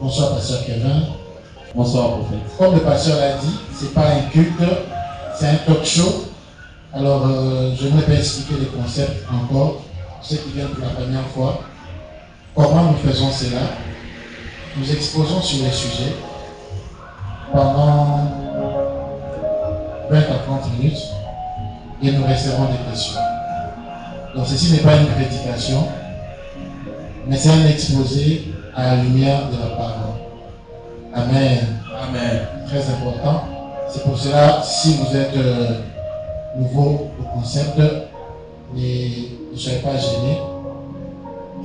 Bonsoir, pasteur Kevin. Bonsoir, prophète. Comme le pasteur l'a dit, ce n'est pas un culte, c'est un talk show. Alors, je ne vais pas expliquer les concepts encore, ceux qui viennent pour la première fois. Comment nous faisons cela? Nous exposons sur les sujets pendant 20 à 30 minutes et nous recevrons des questions. Donc, ceci n'est pas une prédication, mais c'est un exposé à la lumière de la parole. Amen. Amen. Très important. C'est pour cela, si vous êtes nouveau au concept, ne soyez pas gênés.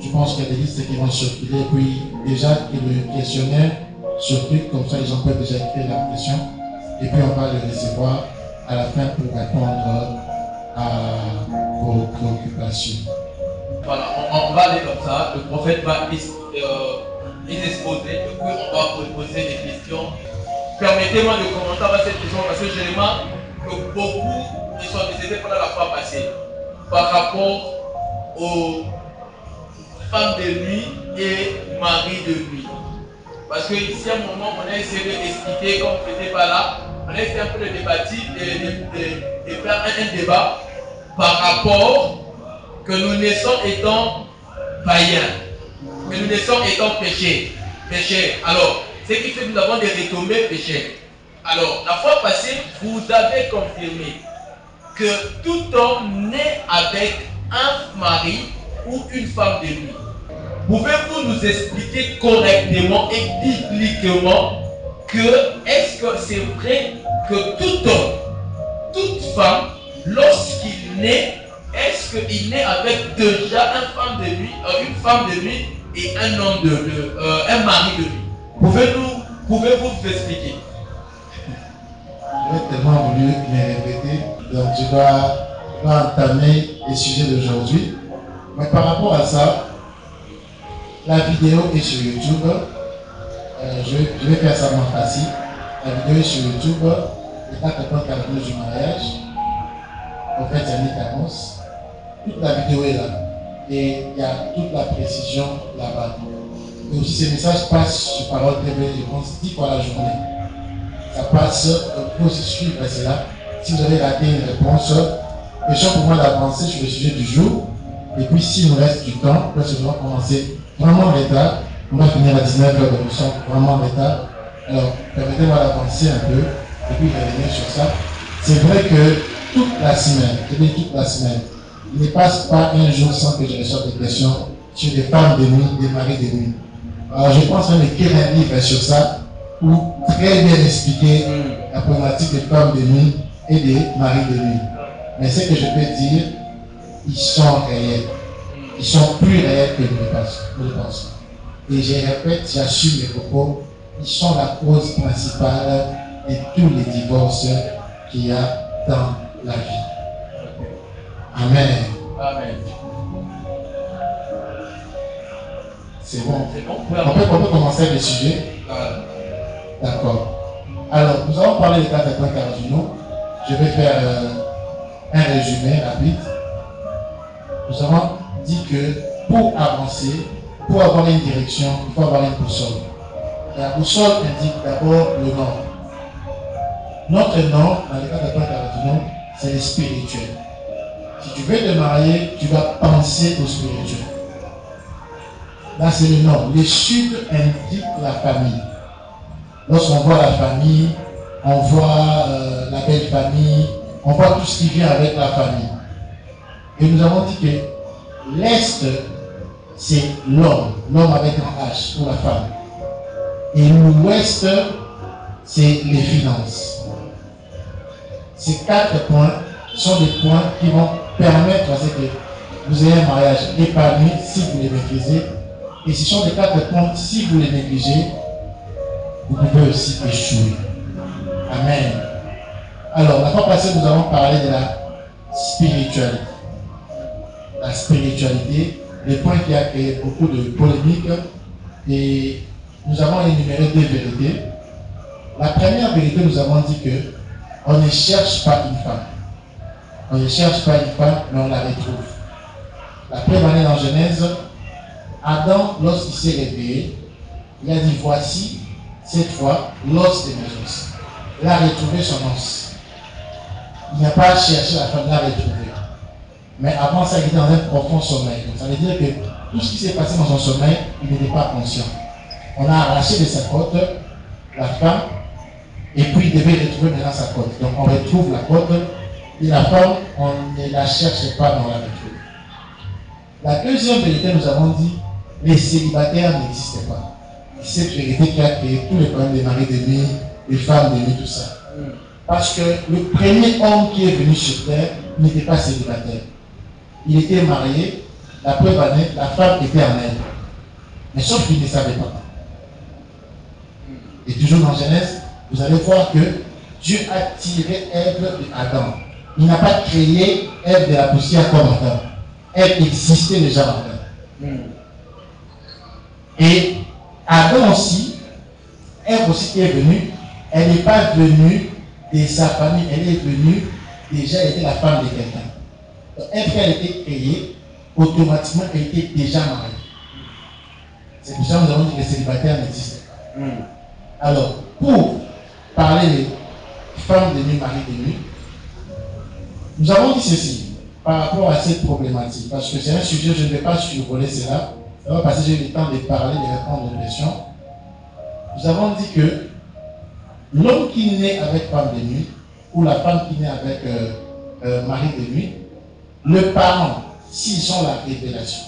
Je pense qu'il y a des listes qui vont circuler, puis déjà que le questionnaire circule, comme ça les gens peuvent déjà écrire la question, et puis on va le recevoir à la fin pour répondre à vos préoccupations. Voilà, on va aller comme ça, le prophète va exposer, et puis on va poser des questions. Permettez-moi de commenter avec cette question parce que je remarque que beaucoup ne sont décédés pendant la fois passée par rapport aux femmes de nuit et maris de nuit. Parce que ici à un moment on a essayé d'expliquer comme on n'était pas là, on a essayé un peu de débattre, de faire un débat par rapport que nous naissons étant païens, que nous naissons étant péchés. Alors, ce qui fait que nous avons des retombées péchés. Alors, la fois passée, vous avez confirmé que tout homme naît avec un mari ou une femme de nuit. Pouvez-vous nous expliquer correctement et bibliquement que est-ce que c'est vrai que tout homme, toute femme, lorsqu'il naît, est-ce qu'il naît avec déjà une femme de nuit et un un mari de nuit? Pouvez-vous vous expliquer? J'ai tellement voulu les répéter, donc je dois entamer les sujets d'aujourd'hui. Mais par rapport à ça, la vidéo est sur YouTube. Je vais faire ça moins facile. La vidéo est sur YouTube. Les 4 points cardinaux du mariage. En fait, c'est Yannick Amos. Toute la vidéo est là. Et il y a toute la précision là-bas. Et aussi, ces messages passent sur Parole TV, je pense, 10 fois la journée. Ça passe, pour suivre cela. Si vous avez raté une réponse, question pour moi d'avancer sur le sujet du jour. Et puis, s'il nous reste du temps, parce que nous allons commencer vraiment en retard. On va finir à 19h, donc nous sommes vraiment en retard. Alors, permettez-moi d'avancer un peu et puis revenir sur ça. C'est vrai que toute la semaine, il ne passe pas un jour sans que je reçoive des questions sur des femmes de nuit, des maris de nuit. Alors, je pense même écrire un livre sur ça pour très bien expliquer la problématique des femmes de nuit et des maris de nuit. Mais ce que je peux dire, ils sont réels. Ils sont plus réels que nous le pensons. Et je répète, j'assume les propos, ils sont la cause principale de tous les divorces qu'il y a dans la vie. Amen. Amen. C'est bon. C'est bon. On peut commencer avec les sujets. D'accord. Alors, nous allons parler des 4 points cardinaux. Je vais faire un résumé rapide. Nous avons dit que pour avancer, pour avoir une direction, il faut avoir une boussole. La boussole indique d'abord le nord. Notre nord, dans les 4 points cardinaux, c'est le spirituel. Si tu veux te marier, tu vas penser au spirituel. Là, c'est le nord. Le sud indique la famille. Lorsqu'on voit la famille, on voit la belle famille, on voit tout ce qui vient avec la famille. Et nous avons dit que l'est, c'est l'homme avec un H pour la femme. Et l'ouest, c'est les finances. Ces 4 points sont des points qui vont permettre à ce que vous ayez un mariage épanoui si vous les maîtrisez. Et ce sont des 4 points, si vous les négligez, vous pouvez aussi échouer. Amen. Alors, la fois passée, nous avons parlé de la spiritualité. La spiritualité, le point qui a créé beaucoup de polémiques. Et nous avons énuméré 2 vérités. La première vérité, nous avons dit que on ne cherche pas une femme. On ne cherche pas une femme, mais on la retrouve. La preuve en est dans Genèse. Adam, lorsqu'il s'est réveillé, Il a dit, voici, cette fois, l'os de mes os. Il a retrouvé son os. Il n'a pas cherché la femme, il l'a retrouvée. Mais avant ça, il était dans un profond sommeil. Donc ça veut dire que tout ce qui s'est passé dans son sommeil, il n'était pas conscient. On a arraché de sa côte la femme, et puis il devait retrouver maintenant sa côte. Donc on retrouve la côte, et la femme, on ne la cherche pas, mais on la retrouve. La deuxième vérité, nous avons dit, les célibataires n'existaient pas. C'est cette vérité qui a créé tous les problèmes des maris de nuit, des femmes de nuit, tout ça. Parce que le premier homme qui est venu sur terre n'était pas célibataire. Il était marié, la preuve en est, la femme était en elle. Mais sauf qu'il ne savait pas. Et toujours dans Genèse, vous allez voir que Dieu a tiré Ève d'Adam. Il n'a pas créé Ève de la poussière comme Adam. Elle existait déjà en Adam. Et Adam aussi, Ève aussi qui est venue, elle n'est pas venue de sa famille, elle est venue, déjà elle était la femme de quelqu'un. Donc Ève, quand elle était créée, automatiquement elle était déjà mariée. C'est pour ça que nous avons dit que les célibataires n'existaient pas. Alors, pour parler des femmes de nuit, maris de nuit, nous avons dit ceci par rapport à cette problématique, parce que c'est un sujet, je ne vais pas survoler cela, parce que j'ai eu le temps de parler, de répondre aux questions. Nous avons dit que l'homme qui naît avec femme de nuit, ou la femme qui naît avec mari de nuit, le parent, s'ils ont la révélation,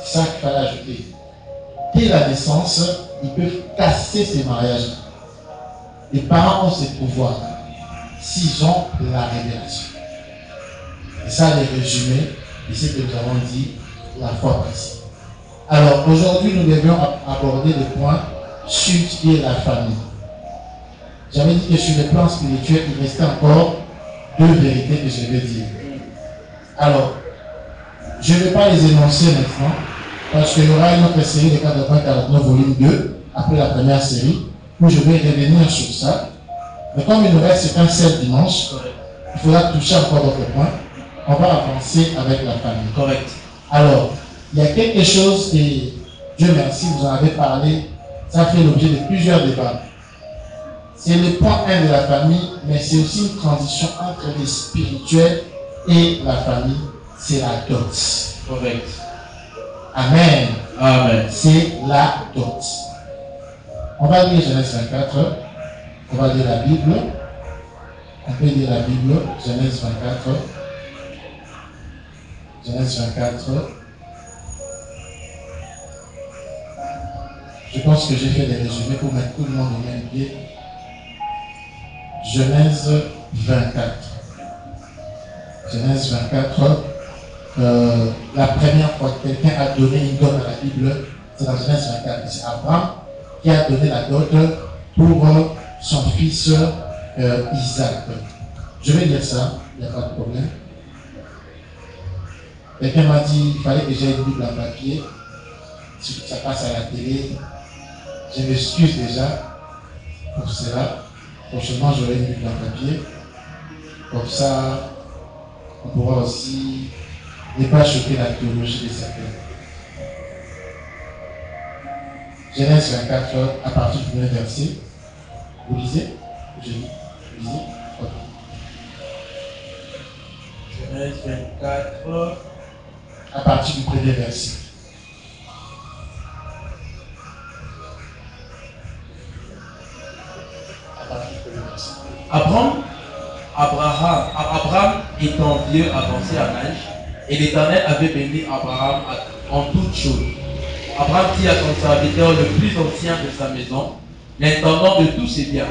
c'est ça qu'il fallait ajouter, dès la naissance, ils peuvent casser ces mariages. Les parents ont ce pouvoir s'ils ont la révélation. Et ça, les résumés de ce que nous avons dit la fois passée. Alors, aujourd'hui, nous devions aborder le point sur ce qui est la famille. J'avais dit que sur le plan spirituel, il restait encore deux vérités que je vais dire. Alors, je ne vais pas les énoncer maintenant, parce qu'il y aura une autre série de 4.49 volume 2, après la première série, où je vais revenir sur ça. Mais comme il nous reste qu'un seul dimanche, il faudra toucher encore d'autres points. On va avancer avec la famille. Correct. Alors, il y a quelque chose que, Dieu merci, vous en avez parlé, ça fait l'objet de plusieurs débats. C'est le point 1 de la famille, mais c'est aussi une transition entre le spirituel et la famille. C'est la dot. Correct. Amen. Amen. C'est la dot. On va lire Genèse 24. On va lire la Bible. On peut lire la Bible. Genèse 24. Genèse 24. Je pense que j'ai fait des résumés pour mettre tout le monde au même pied. Genèse 24. Genèse 24. La première fois que quelqu'un a donné une dot à la Bible, c'est dans Genèse 24. C'est Abraham qui a donné la dot pour son fils Isaac. Je vais lire ça, il n'y a pas de problème. Quelqu'un m'a dit qu'il fallait que j'aie une Bible en papier. Si ça passe à la télé, je m'excuse déjà pour cela. Prochainement, j'aurai une Bible en papier. Comme ça, on pourra aussi ne pas choquer la théologie de certains. Genèse 24, à partir du premier verset. Vous lisez? Je lis. Vous lisez? Ok. Genèse 24. À partir du premier verset. À partir du premier verset. Abraham étant vieux, avancé en âge, et l'Éternel avait béni Abraham en toutes choses. Abraham dit à son serviteur le plus ancien de sa maison, l'intendant de tous ses biens,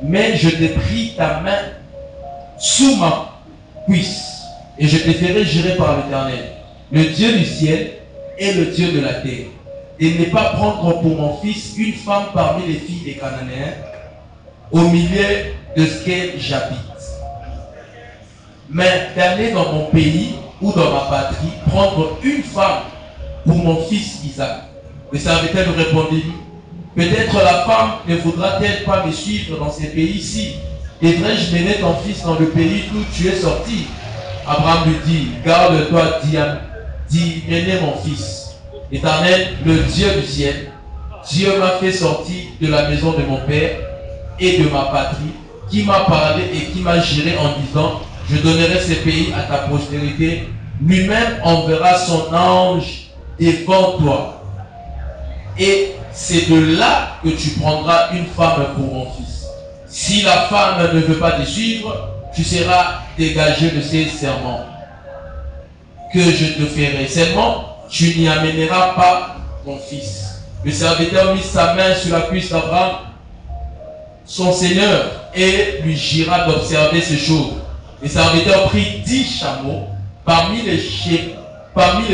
mais je t'ai pris ta main sous ma cuisse, et je te ferai jurer par l'Éternel, le Dieu du ciel et le Dieu de la terre, et ne pas prendre pour mon fils une femme parmi les filles des Cananéens, au milieu de ce que j'habite, mais d'aller dans mon pays ou dans ma patrie prendre une femme pour mon fils Isaac. Le serviteur lui répondit, peut-être la femme ne voudra-t-elle pas me suivre dans ces pays-ci? Devrais-je mener ton fils dans le pays d'où tu es sorti? Abraham lui dit, garde-toi d'y mener mon fils. L'Éternel, le Dieu du ciel, Dieu m'a fait sortir de la maison de mon père et de ma patrie, qui m'a parlé et qui m'a juré en disant, je donnerai ces pays à ta postérité. Lui-même enverra son ange devant toi. Et c'est de là que tu prendras une femme pour mon fils. Si la femme ne veut pas te suivre, tu seras dégagé de ses serments que je te ferai. Seulement, tu n'y amèneras pas mon fils. Le serviteur mit sa main sur la cuisse d'Abraham, son Seigneur, et lui jura d'observer ces choses. Le serviteur prit 10 chameaux parmi les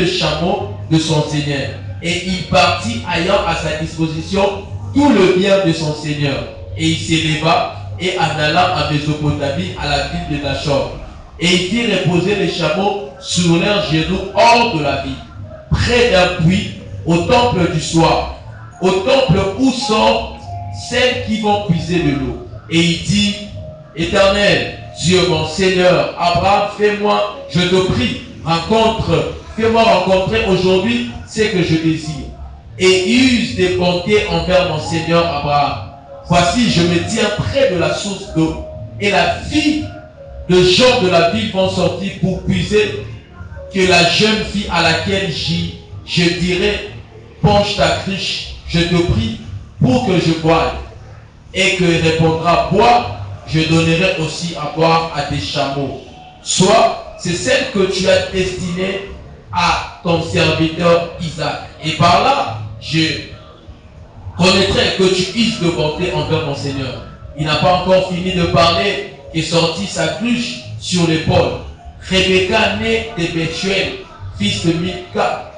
chameaux de son Seigneur, et il partit ayant à sa disposition tout le bien de son Seigneur. Et il s'éleva et en allant à Mésopotamie, à la ville de Nachor. Et il fit reposer les chameaux sur leurs genoux hors de la ville, près d'un puits, au temple du soir, au temple où sont celles qui vont puiser de l'eau. Et il dit, Éternel, Dieu mon Seigneur, Abraham, fais-moi, je te prie, fais-moi rencontrer aujourd'hui ce que je désire. Et use des bontés envers mon Seigneur Abraham. Voici, je me tiens près de la source d'eau, et la fille de gens de la ville vont sortir pour puiser, que la jeune fille à laquelle je dirai, penche ta cruche, je te prie, pour que je boive. Et que répondra, bois, je donnerai aussi à boire à tes chameaux. Soit, c'est celle que tu as destinée à ton serviteur Isaac. Et par là, je connaîtrai que tu uses de bonté envers mon Seigneur. Il n'a pas encore fini de parler et sortit sa cruche sur l'épaule. Rebecca, née de Bethuel, fils de Milka,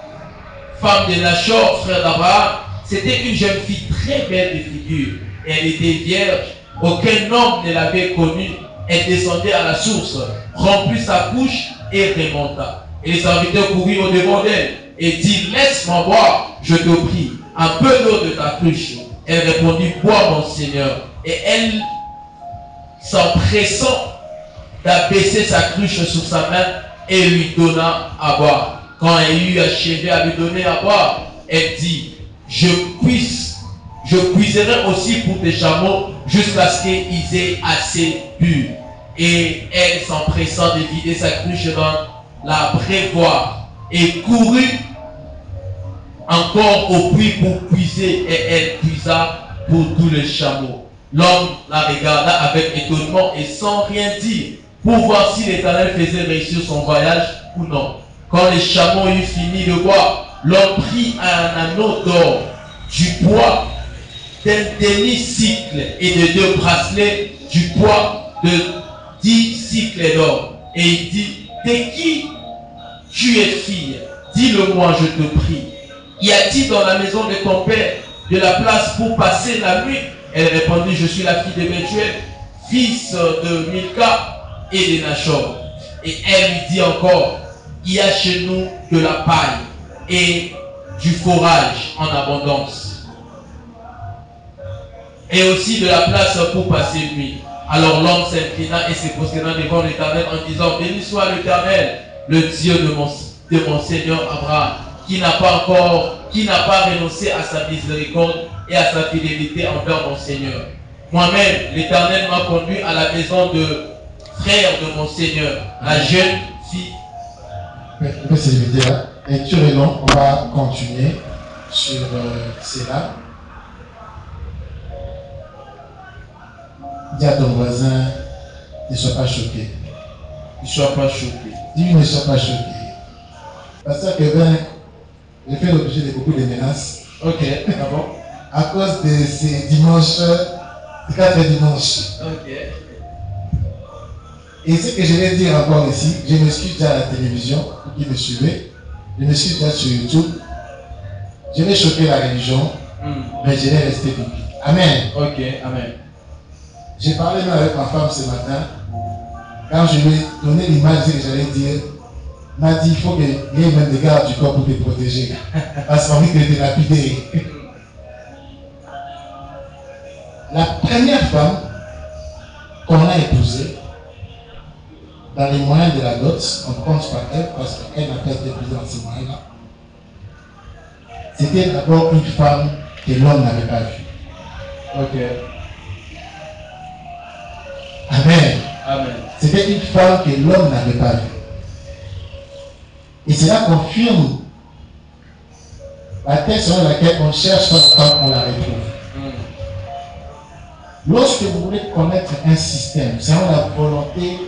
femme de Nachor, frère d'Abraham, c'était une jeune fille très belle de figure. Elle était vierge, aucun homme ne l'avait connue. Elle descendait à la source, remplit sa couche et remonta. Et les serviteurs coururent au-devant d'elle et dit, laisse-moi boire, je te prie, un peu d'eau de ta cruche. Elle répondit, bois mon Seigneur. Et elle, s'empressant d'abaisser sa cruche sur sa main, et lui donna à boire. Quand elle eut achevé à lui donner à boire, elle dit, je puiserai aussi pour tes chameaux jusqu'à ce qu'ils aient assez bu. Et elle, s'empressant de vider sa cruche dans la prévoir, et courut encore au puits pour puiser, et elle puisa pour tous les chameaux. L'homme la regarda avec étonnement et sans rien dire, pour voir si l'Éternel faisait réussir son voyage ou non. Quand les chameaux eurent fini de boire, l'homme prit un anneau d'or, du poids d'un demi-cycle et de 2 bracelets du poids de 10 cycles d'or. Et il dit, de qui tu es fille? Dis-le-moi, je te prie. Y a-t-il dans la maison de ton père de la place pour passer la nuit? Elle répondit, je suis la fille de Bethuel, fils de Milka et de Nachor. Et elle lui dit encore, il y a chez nous de la paille et du fourrage en abondance. Et aussi de la place pour passer une nuit. Alors l'homme s'inclina et se prosterna devant l'Éternel en disant, béni soit l'Éternel, le Dieu de mon Seigneur Abraham, qui n'a pas renoncé à sa miséricorde et à sa fidélité envers mon Seigneur. Moi-même, l'Éternel m'a conduit à la maison de frère de mon Seigneur, la jeune fille. Merci de dire. Lecture est longue, on va continuer sur cela. Dis à ton voisin, ne sois pas choqué. Ne sois pas choqué. Dis-lui, ne sois pas choqué. Pasteur Kevin, j'ai fait l'objet de beaucoup de menaces. Ok, d'abord. À cause de ces dimanches, ces 4 dimanches. Ok. Et ce que je vais dire encore ici, je m'excuse déjà à la télévision, pour qui me suivez, je m'excuse déjà sur YouTube. Je vais choquer la religion, mais je vais rester biblique. Amen. Ok, amen. J'ai parlé même avec ma femme ce matin. Quand je lui ai donné l'image que j'allais dire, elle m'a dit il faut qu'il y ait même des gardes du corps pour te protéger. Parce qu'on risque de te lapider. La première femme qu'on a épousée, dans les moyens de la dot, on compte par elle parce qu'elle n'a pas été prise dans ces moyens-là. C'était d'abord une femme que l'homme n'avait pas vu. Ok. Amen. Amen. C'était une femme que l'homme n'avait pas vue. Et cela confirme la thèse selon laquelle on cherche notre femme, on la retrouve. Lorsque vous voulez connaître un système, selon la volonté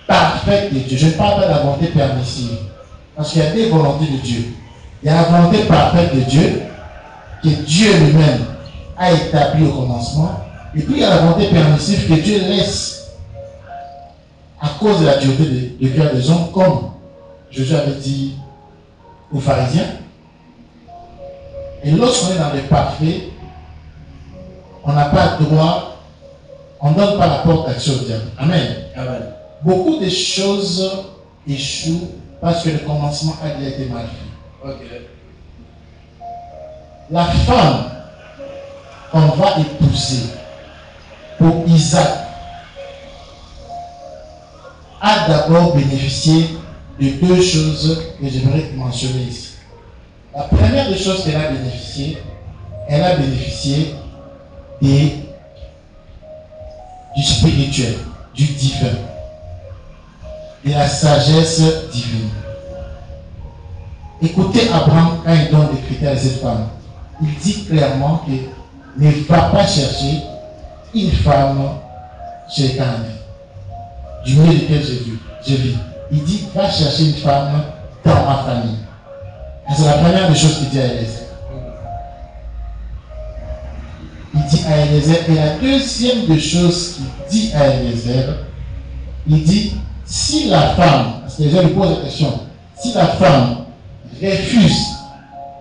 parfaite de Dieu, je ne parle pas de la volonté permissive, parce qu'il y a des volontés de Dieu. Il y a la volonté parfaite de Dieu, que Dieu lui-même a établi au commencement, et puis il y a la volonté permissive que Dieu laisse à cause de la dureté du cœur des hommes, comme Jésus avait dit aux pharisiens. Et lorsqu'on est dans le parfait, on n'a pas le droit, on ne donne pas la porte d'accès au diable. Amen. Amen. Beaucoup de choses échouent parce que le commencement a déjà été mal fait. Ok. La femme qu'on va épouser pour Isaac a d'abord bénéficié de deux choses que j'aimerais mentionner ici. La première des choses qu'elle a bénéficié du spirituel, du divin, de la sagesse divine. Écoutez Abraham quand il donne des critères à cette femme. Il dit clairement que ne va pas chercher une femme chez Canaan, du milieu duquel je vis. Il dit va chercher une femme dans ma famille. C'est la première des choses qu'il dit à Eliezer. Il dit à Eliezer, et la deuxième des choses qu'il dit à Eliezer, il dit si la femme, parce que les gens lui posent la question, si la femme refuse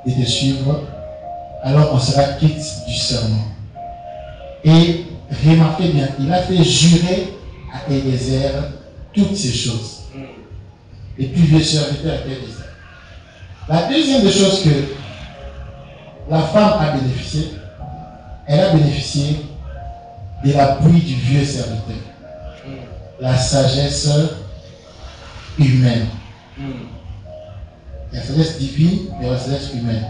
de te suivre, alors on sera quitte du serment. Et remarquez bien, il a fait jurer à Eliezer toutes ces choses. Et puis vieux serviteur à Eliezer. La deuxième des choses que la femme a bénéficié, elle a bénéficié de l'appui du vieux serviteur. La sagesse humaine. La sagesse divine et la sagesse humaine.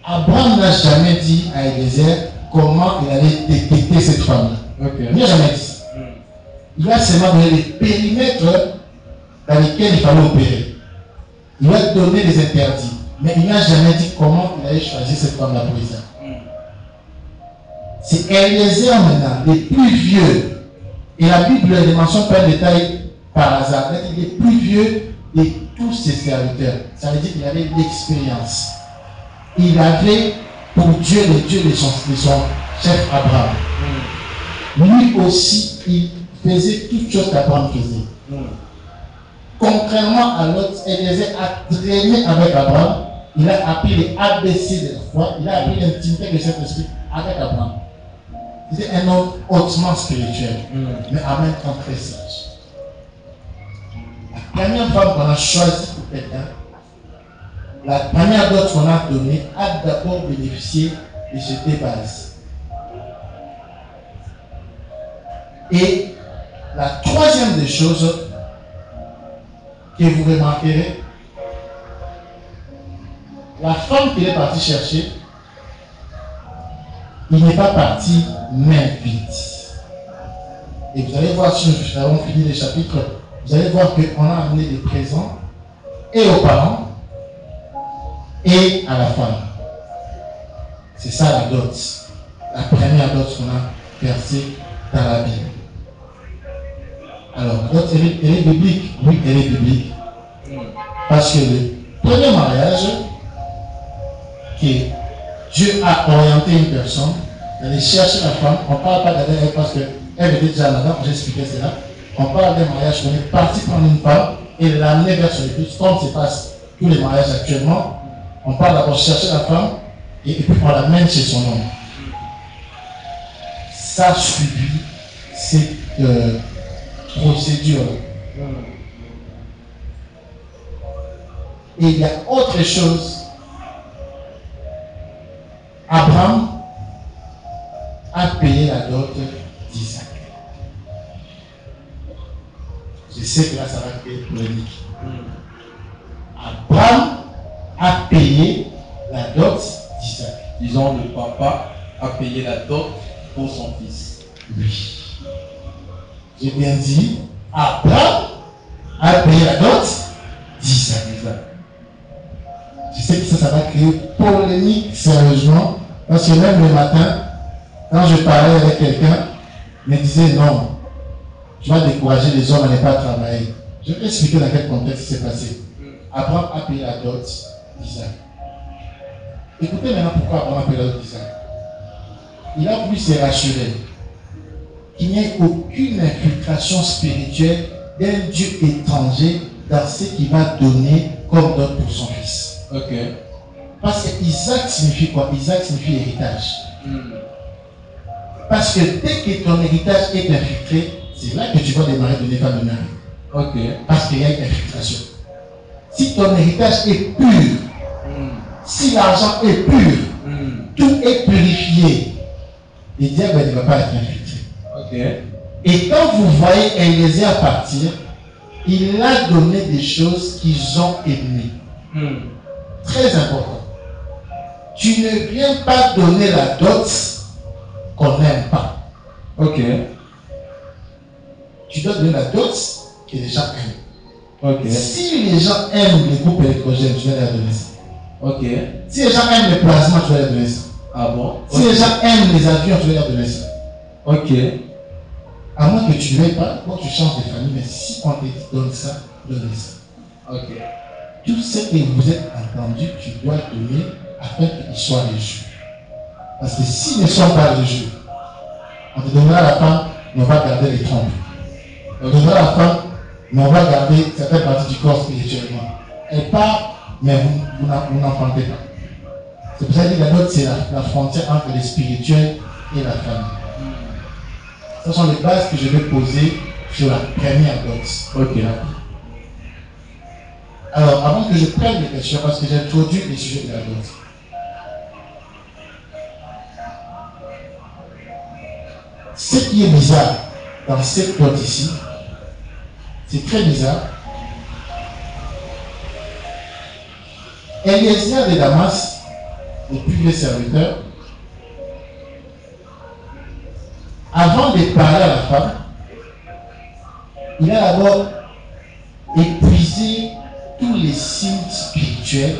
Abraham n'a jamais dit à Eliezer comment il allait détecter cette femme-là. Okay. Il n'a jamais dit. Il a seulement donné les périmètres dans lesquels il fallait opérer. Il a donné des interdits. Mais il n'a jamais dit comment il allait choisir cette femme-là pour Isaac. C'est Eliezer maintenant, les plus vieux. Et la Bible ne mentionne pas un détail par hasard. Il est le plus vieux de tous ses serviteurs. Ça veut dire qu'il avait l'expérience. Il avait pour Dieu le Dieu de son chef Abraham. Lui aussi, il faisait toutes choses qu'Abraham faisait. Contrairement à l'autre, Eliezer a traîné avec Abraham. Il a appris les ABC de la foi. Il a appris l'intimité de cet esprit avec Abraham. C'était un homme hautement spirituel, mais en même temps très sage. La première femme qu'on a choisie pour quelqu'un, la première dot qu'on a donnée, a d'abord bénéficié de ces deux bases. Et la troisième des choses que vous remarquerez, la femme qu'il est parti chercher, il n'est pas parti main vide. Et vous allez voir, si nous avons fini les chapitres, vous allez voir qu'on a amené des présents et aux parents et à la femme. C'est ça la dot. La première dot qu'on a versée dans la Bible. Alors, la dot, elle est biblique. Oui, elle est biblique. Parce que le premier mariage que Dieu a orienté une personne d'aller chercher la femme, on ne parle pas d'aller avec parce qu'elle était déjà là-dedans, j'ai expliqué cela. On parle d'un mariage qu'on est parti prendre une femme et l'amener vers son épouse, comme se passe tous les mariages actuellement. On parle d'abord chercher la femme et puis on l'amène chez son homme. Ça suivi cette procédure. Et il y a autre chose. Abraham a payé la dot d'Isaac. Je sais que là, ça va créer polémique. Abraham a payé la dot d'Isaac. disons, le papa a payé la dot pour son fils. Oui. J'ai bien dit, Abraham a payé la dot d'Isaac. Je sais que ça va créer polémique sérieusement, parce que même le matin, quand je parlais avec quelqu'un, il me disait non, tu vas décourager les hommes à ne pas travailler. Je vais expliquer dans quel contexte c'est passé. Abraham a payé la dot d'Isaac. Écoutez maintenant pourquoi Abraham a payé la dot d'Isaac. Il a voulu se rassurer qu'il n'y ait aucune infiltration spirituelle d'un Dieu étranger dans ce qu'il va donner comme dot pour son fils. Ok. Parce que Isaac signifie quoi? Isaac signifie héritage. Parce que dès que ton héritage est infiltré, c'est là que tu vas démarrer de donner pas de mari. Ok. Parce qu'il y a une infiltration. Si ton héritage est pur, si l'argent est pur, tout est purifié, le diable ne va pas être infiltré. Ok. Et quand vous voyez Eliezer partir, il a donné des choses qu'ils ont aimées. Très important. Tu ne viens pas donner la dot qu'on n'aime pas. Ok. Tu dois donner la dot que les gens aiment. Ok. Si les gens aiment les groupes électrogènes, tu vas leur donner ça. Ok. Si les gens aiment les plasmas, tu vas leur donner ça. Ah bon? Si les gens aiment les avions, tu vas leur donner ça. Ok. À moins que tu ne veuilles pas, quand tu changes de famille, mais si on te dit donne ça, donne ça. Ok. Tout ce que vous êtes entendu, tu dois donner afin qu'ils soient réjouis. Parce que s'ils ne sont pas réjouis, on te donnera la femme, mais on va garder les trompes. On te donnera la femme, mais on va garder certaines parties du corps spirituellement. Elle part, mais vous n'enfantez pas. C'est pour ça que la dot, c'est la frontière entre le spirituel et la famille. Ce sont les bases que je vais poser sur la première dot. Ok. Alors, avant que je prenne les questions, parce que j'ai introduit les sujets de la dot. Ce qui est bizarre dans cette dot ici, c'est très bizarre. Eliezer de Damas, le plus vieux serviteur, avant de parler à la femme, il a d'abord épuisé tous les signes spirituels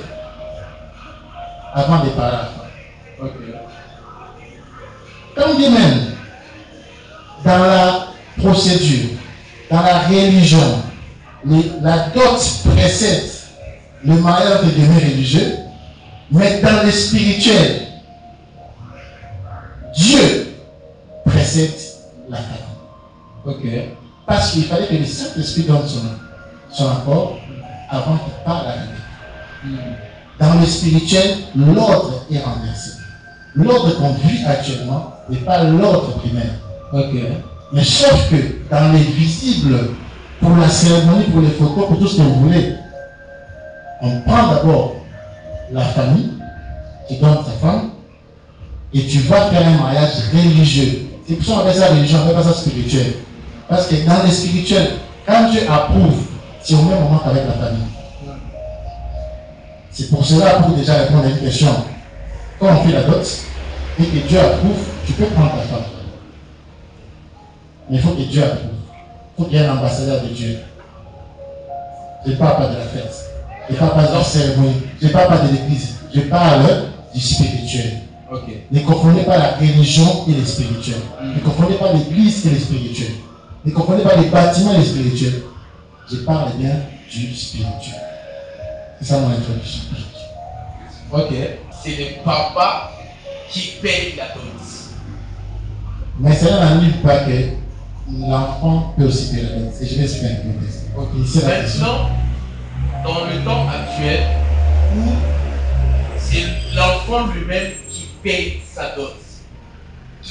avant de parler à la femme. Ok. Quand bien même, dans la procédure, dans la religion, la dot précède le mariage de devenir religieux, mais dans le spirituel, Dieu précède la famille. Ok. Parce qu'il fallait que le Saint-Esprit donne son accord avant qu'il parle à la vie. Dans le spirituel, l'ordre est renversé. L'ordre qu'on vit actuellement n'est pas l'ordre primaire. Ok. Mais sauf que dans les visibles, pour la cérémonie, pour les photos, pour tout ce que vous voulez, on prend d'abord la famille, tu donnes ta femme, et tu vas faire un mariage religieux. C'est pour ça qu'on appelle ça religion, on appelle pas ça spirituel. Parce que dans le spirituel, quand Dieu approuve, c'est au même moment qu'avec la famille. C'est pour cela, pour déjà répondre à une question, quand on fait la dot, et que Dieu approuve, tu peux prendre ta femme. Mais il faut que Dieu approuve. Il faut qu'il y ait un ambassadeur de Dieu. Je ne parle pas de la fête. Je ne parle pas de la cérémonie. Je ne parle pas de l'église. Je parle du spirituel. Ok. Ne confondez pas la religion et le spirituel. Ne confondez pas l'église et le spirituel. Ne confondez pas les bâtiments et le spirituel. Je parle bien du spirituel. C'est ça mon introduction. Ok. C'est le papa qui paye la dot. Mais cela n'annule pas que l'enfant peut aussi payer la dot. Et je vais expliquer un peu. Ok, c'est la question. Maintenant, dans le temps actuel, où c'est l'enfant lui-même qui paye sa dot,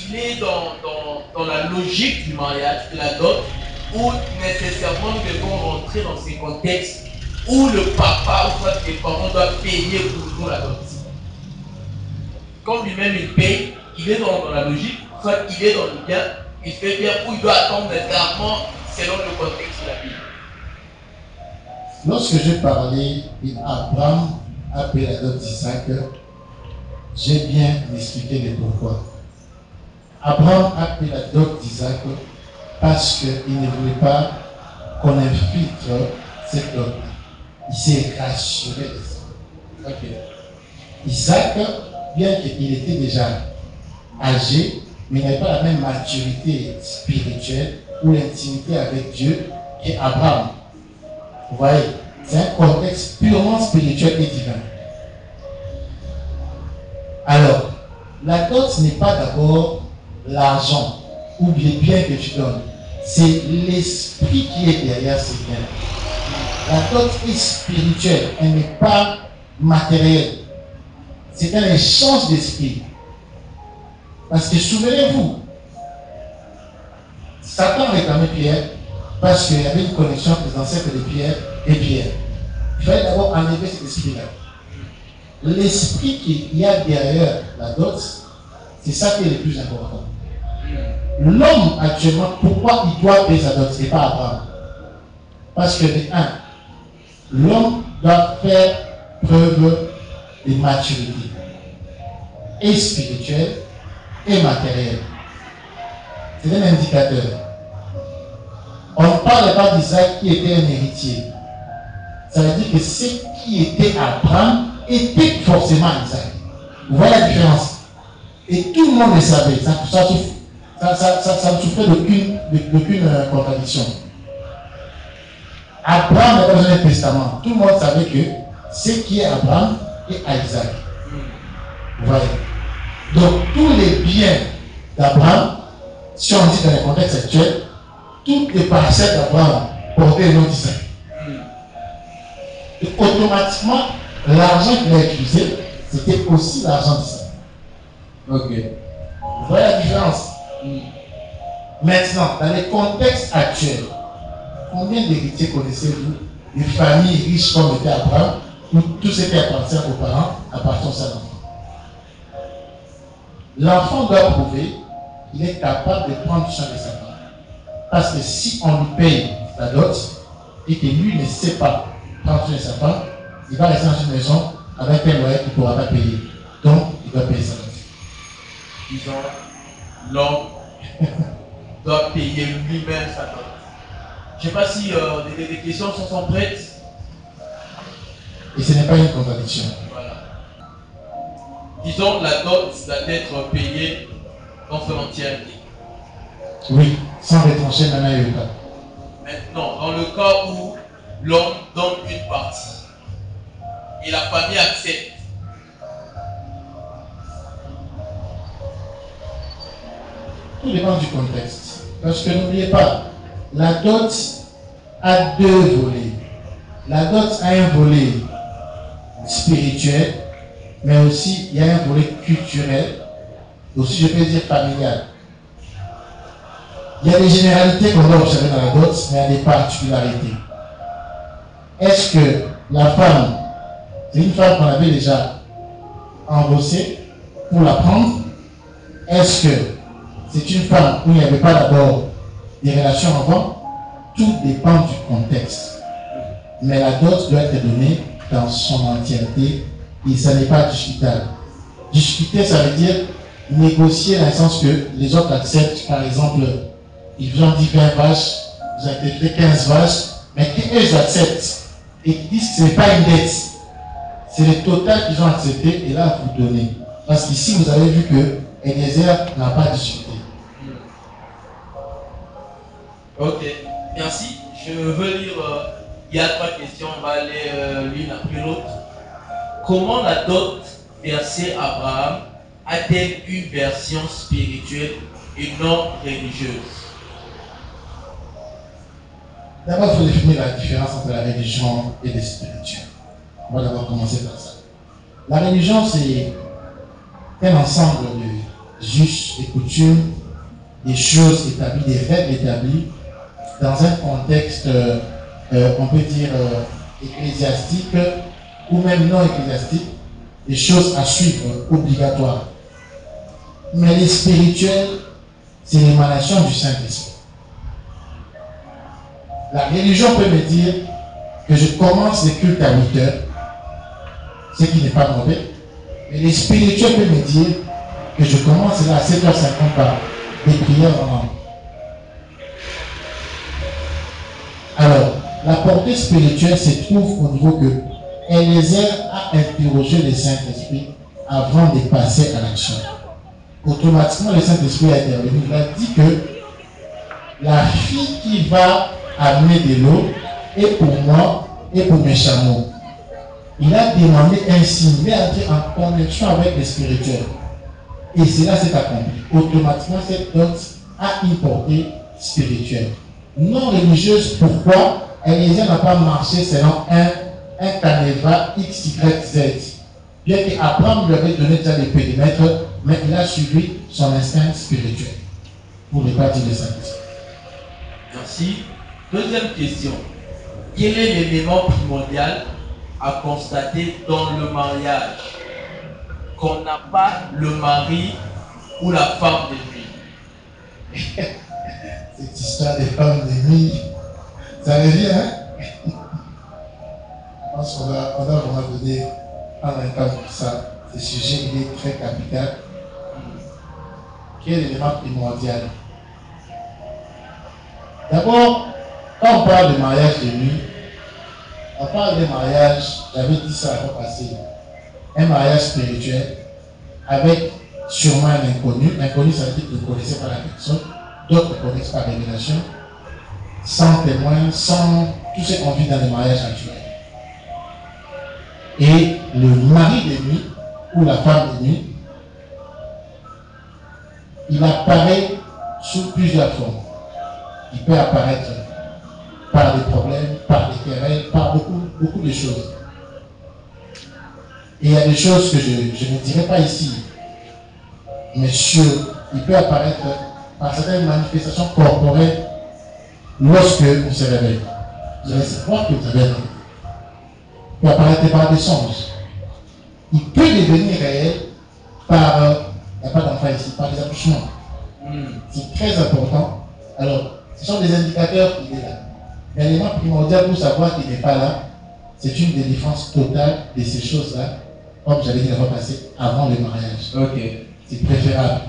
il est dans la logique du mariage, de la dot, où nécessairement nous devons rentrer dans ces contextes où le papa ou soit les parents doivent payer pour nous la dot. Quand lui-même il paye, il est dans la logique, soit il est dans le bien, il fait bien, ou il doit attendre nécessairement selon le contexte de la Bible. Lorsque j'ai parlé d'Abraham a payé la dot d'Isaac, j'ai bien expliqué le pourquoi. Abraham a pris la dot d'Isaac parce qu'il ne voulait pas qu'on infiltre cette dot. Il s'est rassuré de ça. Okay. Isaac, bien qu'il était déjà âgé, mais il n'avait pas la même maturité spirituelle ou l'intimité avec Dieu qu'Abraham. Vous voyez, c'est un contexte purement spirituel et divin. Alors, la dot n'est pas d'abord l'argent ou les biens que tu donnes. C'est l'esprit qui est derrière ces biens. La dot est spirituelle, elle n'est pas matérielle. C'est un échange d'esprit. Parce que souvenez-vous, Satan réclamait Pierre parce qu'il y avait une connexion entre les ancêtres de Pierre et Pierre. Il fallait d'abord enlever cet esprit-là. L'esprit qu'il y a derrière la dot, c'est ça qui est le plus important. L'homme actuellement, pourquoi il doit payer sa dot et pas Abraham? Parce que l'homme doit faire preuve de maturité et spirituelle et matérielle. C'est un indicateur. On ne parle pas d'Isaac qui était un héritier. Ça veut dire que ce qui était Abraham était forcément Isaac. Vous voyez la différence? Et tout le monde le savait. Ça ne souffrait d'aucune contradiction. Abraham n'a pas besoin d'un testament. Tout le monde savait que ce qui est Abraham est à Isaac. Vous voyez? Donc tous les biens d'Abraham, si on dit dans le contexte actuel, toutes les parcelles d'Abraham portaient le nom d'Isaac. Et automatiquement, l'argent qu'il a utilisé, c'était aussi l'argent d'Isaac. Ok. Vous voyez la différence? Maintenant, dans le contexte actuel, combien d'héritiers connaissez-vous? Des familles riches comme était Abraham, où tout ce qui appartient aux parents appartient à l'enfant. L'enfant doit prouver qu'il est capable de prendre soin de sa femme. Parce que si on lui paye la dot et que lui ne sait pas prendre soin de sa femme, il va rester dans une maison avec un loyer qu'il ne pourra pas payer. Donc, il doit payer sa dot. Disons, l'homme doit payer lui-même sa dot. Je ne sais pas si les questions sont prêtes. Et ce n'est pas une contradiction. Voilà. Disons, la dot doit être payée dans son entièreté. Oui, sans retrancher la main et le cas. Maintenant, dans le cas où l'homme donne une partie et la famille accepte, tout dépend du contexte. Parce que n'oubliez pas, la dot a deux volets. La dot a un volet spirituel, mais aussi il y a un volet culturel, aussi je peux dire familial. Il y a des généralités qu'on doit observer dans la dot, mais il y a des particularités. Est-ce que la femme, c'est une femme qu'on avait déjà embauchée pour la prendre? Est-ce que c'est une femme où il n'y avait pas d'abord des relations avant? Tout dépend du contexte. Mais la dot doit être donnée dans son entièreté et ça n'est pas discutable. Discuter, ça veut dire négocier dans le sens que les autres acceptent. Par exemple, ils vous ont dit 20 vaches, vous avez fait 15 vaches, mais qu'eux acceptent et qu'ils disent que ce n'est pas une dette. C'est le total qu'ils ont accepté et là vous donnez. Parce qu'ici vous avez vu que Eliezer n'a pas discuté. Ok, merci. Je veux lire, il y a 3 questions, on va aller l'une après l'autre. Comment la dot versée à Abraham a-t-elle une version spirituelle et non religieuse? D'abord, il faut définir la différence entre la religion et le spirituel. On va d'abord commencer par ça. La religion, c'est un ensemble de justes, des coutumes, des choses établies, des règles établies dans un contexte, on peut dire, ecclésiastique ou même non ecclésiastique, des choses à suivre obligatoires. Mais les spirituels, c'est l'émanation du Saint-Esprit. La religion peut me dire que je commence les cultes à 8 heures, ce qui n'est pas mauvais, Mais les spirituels peuvent me dire que je commence là à 7h50 par des prières en langue. Alors, la portée spirituelle se trouve au niveau que Eliezer a interrogé le Saint-Esprit avant de passer à l'action. Automatiquement, le Saint-Esprit a intervenu. Il a dit que la fille qui va amener de l'eau est pour moi et pour mes chameaux. Il a demandé un signe, il est entré en connexion avec le spirituel. Et cela s'est accompli. Automatiquement, cette dot a une portée spirituelle. Non religieuse, pourquoi Eliezer n'a pas marché selon un canevas XYZ. Bien qu'Abraham lui avait donné déjà les périmètres, mais il a suivi son instinct spirituel. Pour ne pas dire le Saint-Esprit. Merci. Deuxième question. Quel est l'élément primordial à constater dans le mariage qu'on n'a pas le mari ou la femme de nuit? Cette histoire des femmes de nuit, ça revient, hein? Je pense qu'on doit vraiment donner un temps pour ça. Ce sujet, il est très capital. Quel est l'élément primordial? D'abord, quand on parle de mariage de nuit, on parle de mariage, j'avais dit ça la fois passée, un mariage spirituel avec sûrement un inconnu. L'inconnu, ça veut dire que vous ne connaissez pas la personne, d'autres ne connaissent pas la révélation, sans témoin, sans tout ce qu'on vit dans les mariages actuels. Et le mari de nuit ou la femme de nuit, il apparaît sous plusieurs formes. Il peut apparaître par des problèmes, par des querelles, par beaucoup de choses. Et il y a des choses que je ne dirai pas ici, mais il peut apparaître par certaines manifestations corporelles lorsque on se réveille. Vous allez savoir que vous avez un rêve. Il peut apparaître par des songes. Il peut devenir réel par, il n'y a pas d'enfant ici, par des accouchements. C'est très important. Alors, ce sont des indicateurs qu'il est là. Mais l'élément primordial pour savoir qu'il n'est pas là, c'est une délivrance totale de ces choses-là, comme j'avais dit la fois passée, avant le mariage. Ok. C'est préférable.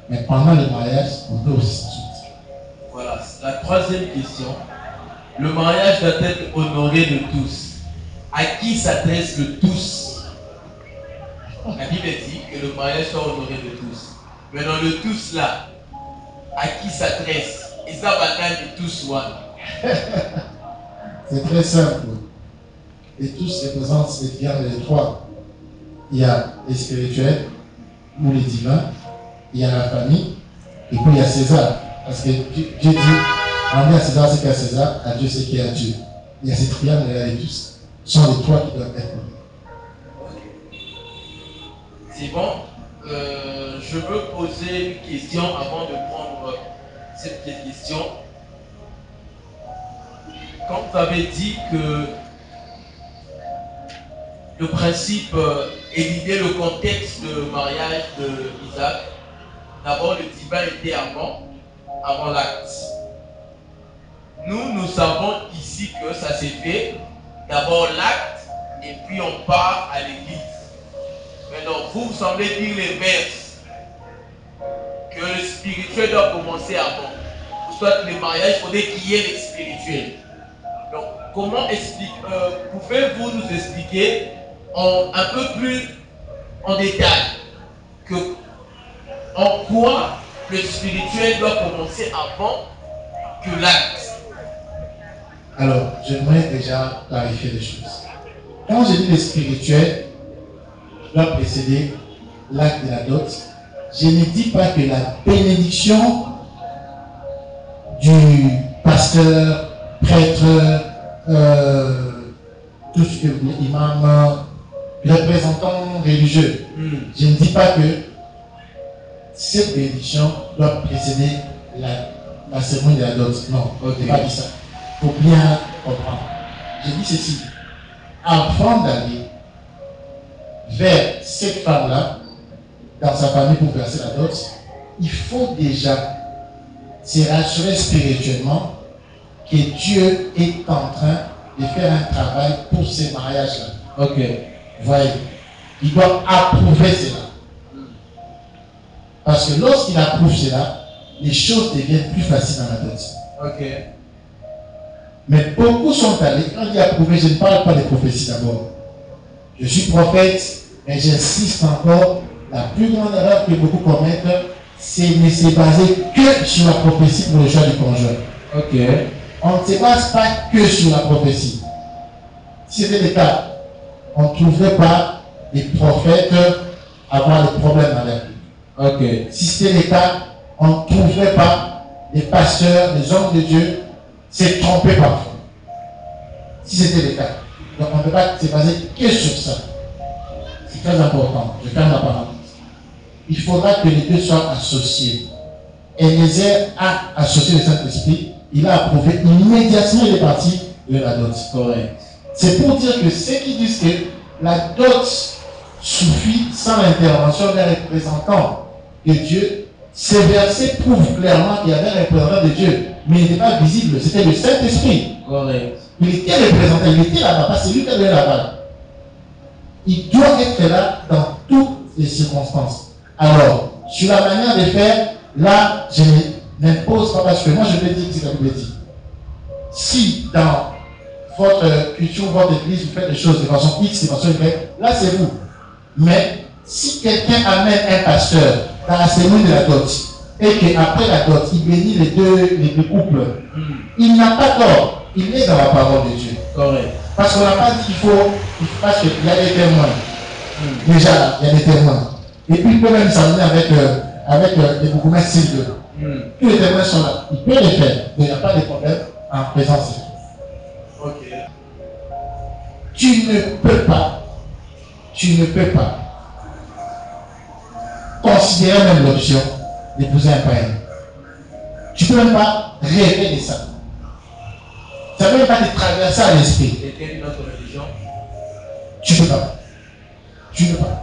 Mais pendant le mariage, on peut aussi s'en sortir. Voilà, la troisième question. Le mariage doit être honoré de tous. À qui s'adresse le tous? La Bible dit que le mariage soit honoré de tous. Mais dans le tous là, à qui s'adresse? Et ça va de tous one. C'est très simple. Et tous représentent les trois. Il y a les spirituels ou les divins, il y a la famille, et puis il y a César. Parce que Dieu dit, rendez à César ce qu'il y a à César, à Dieu ce qu'il y a à Dieu. Il y a ces triangles-là et tous. Ce sont les trois qui doivent être. C'est bon. Je veux poser une question avant de prendre cette question. Quand vous avez dit que le principe et l'idée, le contexte de mariage d'Isaac, d'abord le divin était avant l'acte. Nous savons ici que ça s'est fait, d'abord l'acte, et puis on part à l'église. Maintenant, vous semblez dire l'inverse, que le spirituel doit commencer avant. Soit le mariage, il faudrait qu'il y ait le spirituel. Donc, comment pouvez-vous nous expliquer un peu plus en détail en quoi le spirituel doit commencer avant que l'acte? Alors, j'aimerais déjà clarifier les choses. Quand je dis le spirituel doit précéder l'acte de la dot, je ne dis pas que la bénédiction du pasteur, prêtre, tout ce que l'imam, représentant religieux, je ne dis pas que cette bénédiction doit précéder la cérémonie de la dot. Non, je n'ai pas dit ça. Il faut bien comprendre. Je dis ceci. Avant d'aller vers cette femme-là, dans sa famille pour verser la dot, il faut déjà se rassurer spirituellement que Dieu est en train de faire un travail pour ces mariages-là. Ok. Voyez. il doit approuver cela. Parce que lorsqu'il approuve cela, les choses deviennent plus faciles dans la dot. Ok. Mais beaucoup sont allés, quand il dit approuver, je ne parle pas des prophéties d'abord. Je suis prophète, mais j'insiste encore, la plus grande erreur que beaucoup commettent, c'est ne se baser que sur la prophétie pour le choix du conjoint. Ok. On ne se base pas que sur la prophétie. Si c'était le cas, on ne trouverait pas des prophètes avoir des problèmes dans leur vie. Ok. Si c'était le cas, on ne trouverait pas des pasteurs, des hommes de Dieu se tromper parfois. Si c'était le cas. Donc on ne peut pas se baser que sur ça. C'est très important. Je ferme la parenthèse. Il faudra que les deux soient associés. Eliezer a associé le Saint-Esprit. Il a approuvé immédiatement les parties de la dot. Correct. C'est pour dire que ceux qui disent que la dot suffit sans l'intervention d'un représentant de Dieu, ces versets prouvent clairement qu'il y avait un représentant de Dieu, mais il n'était pas visible, c'était le Saint-Esprit. Correct. Il était représenté, il était là-bas, parce que c'est lui qui avait là-bas. Il doit être là dans toutes les circonstances. Alors, sur la manière de faire, là, je n'impose pas parce que moi je peux dire ce que la Bible dit. Si dans votre culture, votre église, vous faites des choses de façon X, de façon Y, là c'est vous. Mais si quelqu'un amène un pasteur dans la cérémonie de la dot et qu'après la dot, il bénit les deux couples, il n'a pas tort. Il est dans la parole de Dieu. Correct. Parce qu'on n'a pas dit qu'il faut, parce qu'il y a des témoins. Déjà là, il y a des témoins. Et puis il peut même s'amener avec des bourgmestres s'il veut. Tous les témoins sont là. Il peut les faire. Mais il n'y a pas de problème en présence. Ok. Tu ne peux pas considérer même l'option d'épouser un païen. Tu ne peux même pas rêver de ça. Ça ne peut même pas te traverser à l'esprit. Et quelle est notre religion? Tu ne peux pas. Tu ne peux pas.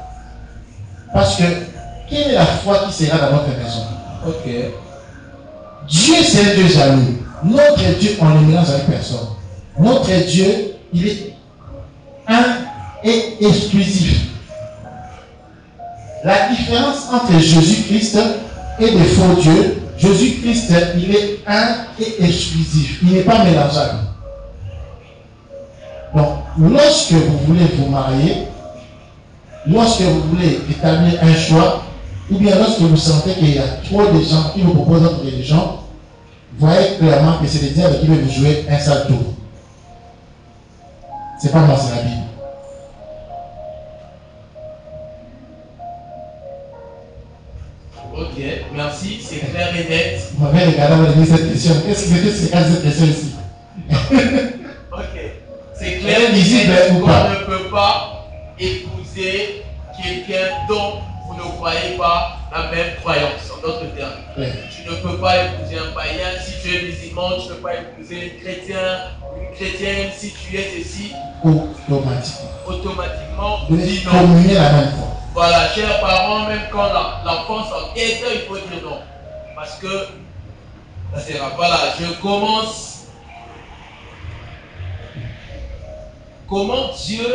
Parce que quelle est la foi qui sera dans notre maison? Ok. Dieu, c'est un Dieu jaloux. Notre Dieu, on ne mélange avec personne. Notre Dieu, il est un et exclusif. La différence entre Jésus-Christ et les faux dieux, Jésus-Christ, il est un et exclusif. Il n'est pas mélangeable. Donc, lorsque vous voulez vous marier, lorsque vous voulez établir un choix, ou bien lorsque vous sentez qu'il y a trop de gens qui vous proposent d'autres religions, voyez clairement que c'est le diable qui veut vous jouer un sale tour. C'est pas moi, c'est la Bible. Ok, merci, c'est clair et net. Vous m'avez regardé, vous m'avez dit cette question. Qu'est-ce que c'est que cette question ici? Ok, c'est clair et visible net. ou On pas? ne peut pas épouser quelqu'un dont vous ne croyez pas la même croyance, en d'autres termes. Ouais. Tu ne peux pas épouser un païen. Si tu es musulman, tu ne peux pas épouser un chrétien, une chrétienne. Si tu es ceci, automatiquement, Vous dis devez non. communier la même fois. Voilà, chers parents, même quand l'enfant s'enquête, il faut dire non. Parce que, ça sera. Voilà, je commence. Comment Dieu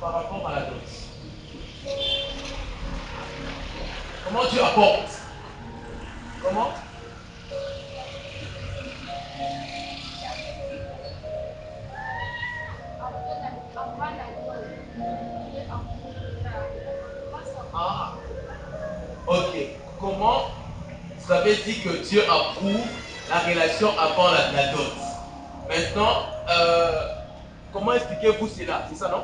par rapport à la dot. Comment Dieu apporte? Comment? Ah, ok. Comment vous avez dit que Dieu approuve la relation avant la dot? Maintenant, comment expliquez-vous cela? C'est ça, non?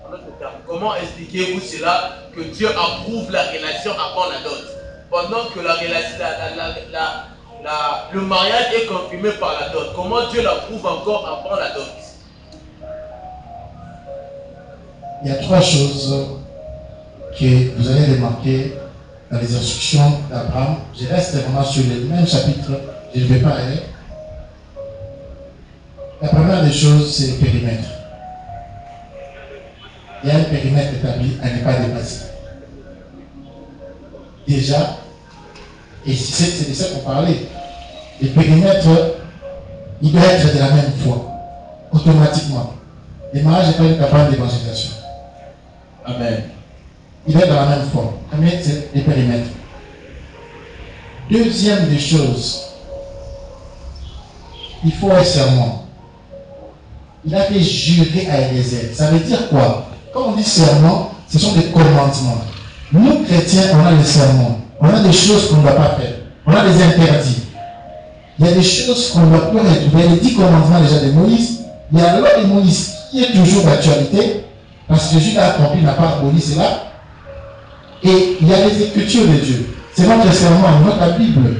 En d'autres termes, comment expliquez-vous cela que Dieu approuve la relation avant la dot? Pendant que la relation, le mariage est confirmé par la dot. Comment Dieu l'approuve encore avant la dot? Il y a trois choses que vous allez remarquer dans les instructions d'Abraham. Je reste vraiment sur le même chapitre, je ne vais pas aller. La première des choses, c'est le périmètre. Il y a un périmètre établi à ne pas dépasser. Déjà, et c'est de ça qu'on parlait, le périmètre, il doit être de la même foi, automatiquement. Le mariage n'est pas une campagne d'évangélisation. Amen. Il est dans la même forme. Premier, c'est les périmètres. Deuxième des choses, il faut un serment. Il a fait jurer à Eliezer. Ça veut dire quoi? Quand on dit serment, ce sont des commandements. Nous, chrétiens, on a les serments. On a des choses qu'on ne doit pas faire. On a des interdits. Il y a des choses qu'on ne doit plus retrouver. Il y a les 10 commandements déjà de Moïse. Il y a la loi de Moïse qui est toujours d'actualité. Parce que Jésus l'a accompli, n'a pas aboli cela. Et il y a les écritures de Dieu. C'est notre serment, notre Bible.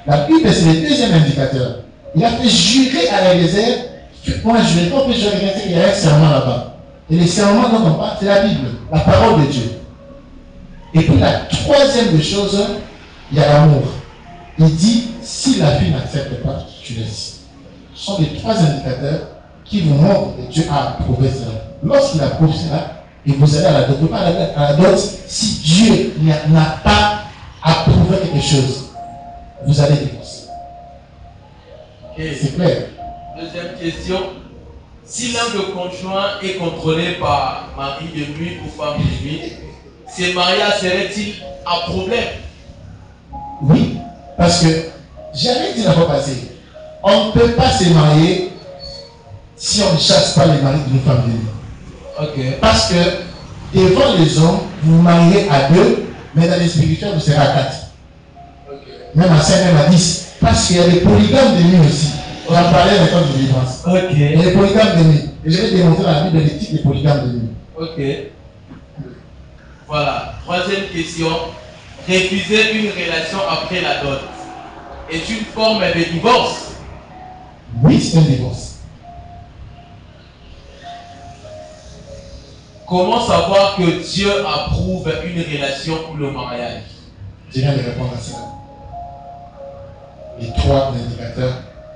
La Bible, c'est le deuxième indicateur. Il a fait jurer à Eliezer. Moi, je ne vais pas jurer qu'il y a un serment là-bas. Et les serments dont on parle, c'est la Bible, la parole de Dieu. Et puis la troisième des choses, il y a l'amour. Il dit, si la fille n'accepte pas, tu laisses. Ce sont les 3 indicateurs qui vous montrent que Dieu a approuvé cela. Lorsqu'il approuve cela, et vous allez à la dot, pas à la dot, si Dieu n'a pas approuvé quelque chose, vous allez divorcer. Okay. C'est clair. Deuxième question. Si l'un de conjoint est contrôlé par mari de nuit ou femme de nuit, ces mariages seraient-ils un problème? Oui, parce que j'avais dit la fois passée, on ne peut pas se marier si on ne chasse pas les maris de nos femmes de nuit. Okay. Parce que devant les hommes, vous vous mariez à 2, mais dans les spirituels, vous serez à 4. Okay. Même à 5, même à 10. Parce qu'il y a des polygames de nuit aussi. On en parlait dans le temps de délivrance. Okay. Il y a des polygames de nuit. Et je vais démontrer dans la Bible les types de polygames de nuit. Ok. Voilà. Troisième question. Refuser une relation après la dot est une forme de divorce? Oui, c'est un divorce. Comment savoir que Dieu approuve une relation ou le mariage? Je viens de répondre à cela. Les 3 indicateurs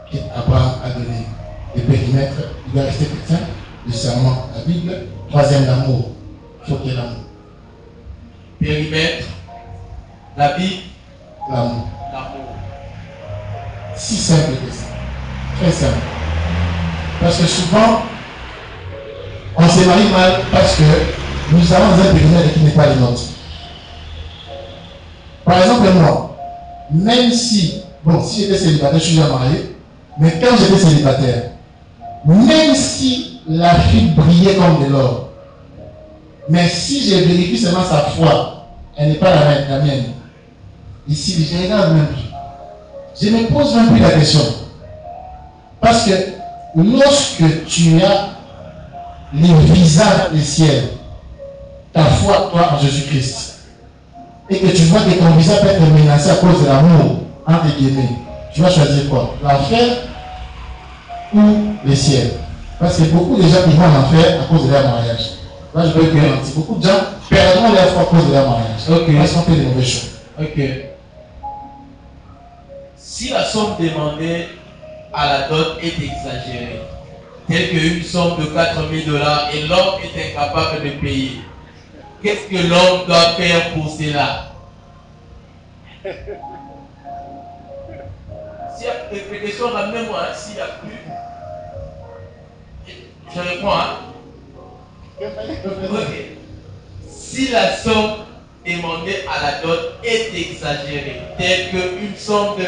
qu'Abraham a donné. Le périmètre, il doit rester chrétien. Le serment, la Bible. Troisième, l'amour. Il faut qu'il y ait l'amour. Périmètre, la Bible, L'amour. l'amour. Si simple que ça. Très simple. Parce que souvent, on se marie mal parce que nous avons un périmètre qui n'est pas le nôtre. Par exemple, moi, même si, bon, si j'étais célibataire, je suis déjà marié, mais quand j'étais célibataire, même si la fille brillait comme de l'or, mais si j'ai vérifié seulement sa foi, elle n'est pas la mienne. Ici, je ne regarde même plus. Je ne me pose même plus la question. Parce que lorsque tu as le visage du ciel, ta foi, toi, en Jésus-Christ, et que tu vois que ton visage peut être menacé à cause de l'amour, entre guillemets, tu vas choisir quoi? L'enfer ou le ciel? Parce que beaucoup de gens qui vont en enfer à cause de leur mariage. Là, je peux dire, beaucoup de gens perdront leur foi à cause de leur mariage. Okay. Parce qu'on fait des mauvais choix. Ok. Si la somme demandée à la dot est exagérée, telle qu'une somme de $4,000 et l'homme est incapable de payer, qu'est-ce que l'homme doit faire pour cela? S'il y a des questions, ramenez-moi, hein, s'il n'y a plus. Je réponds, hein? Ok. Si la somme demandée à la dot est exagérée, telle qu'une somme de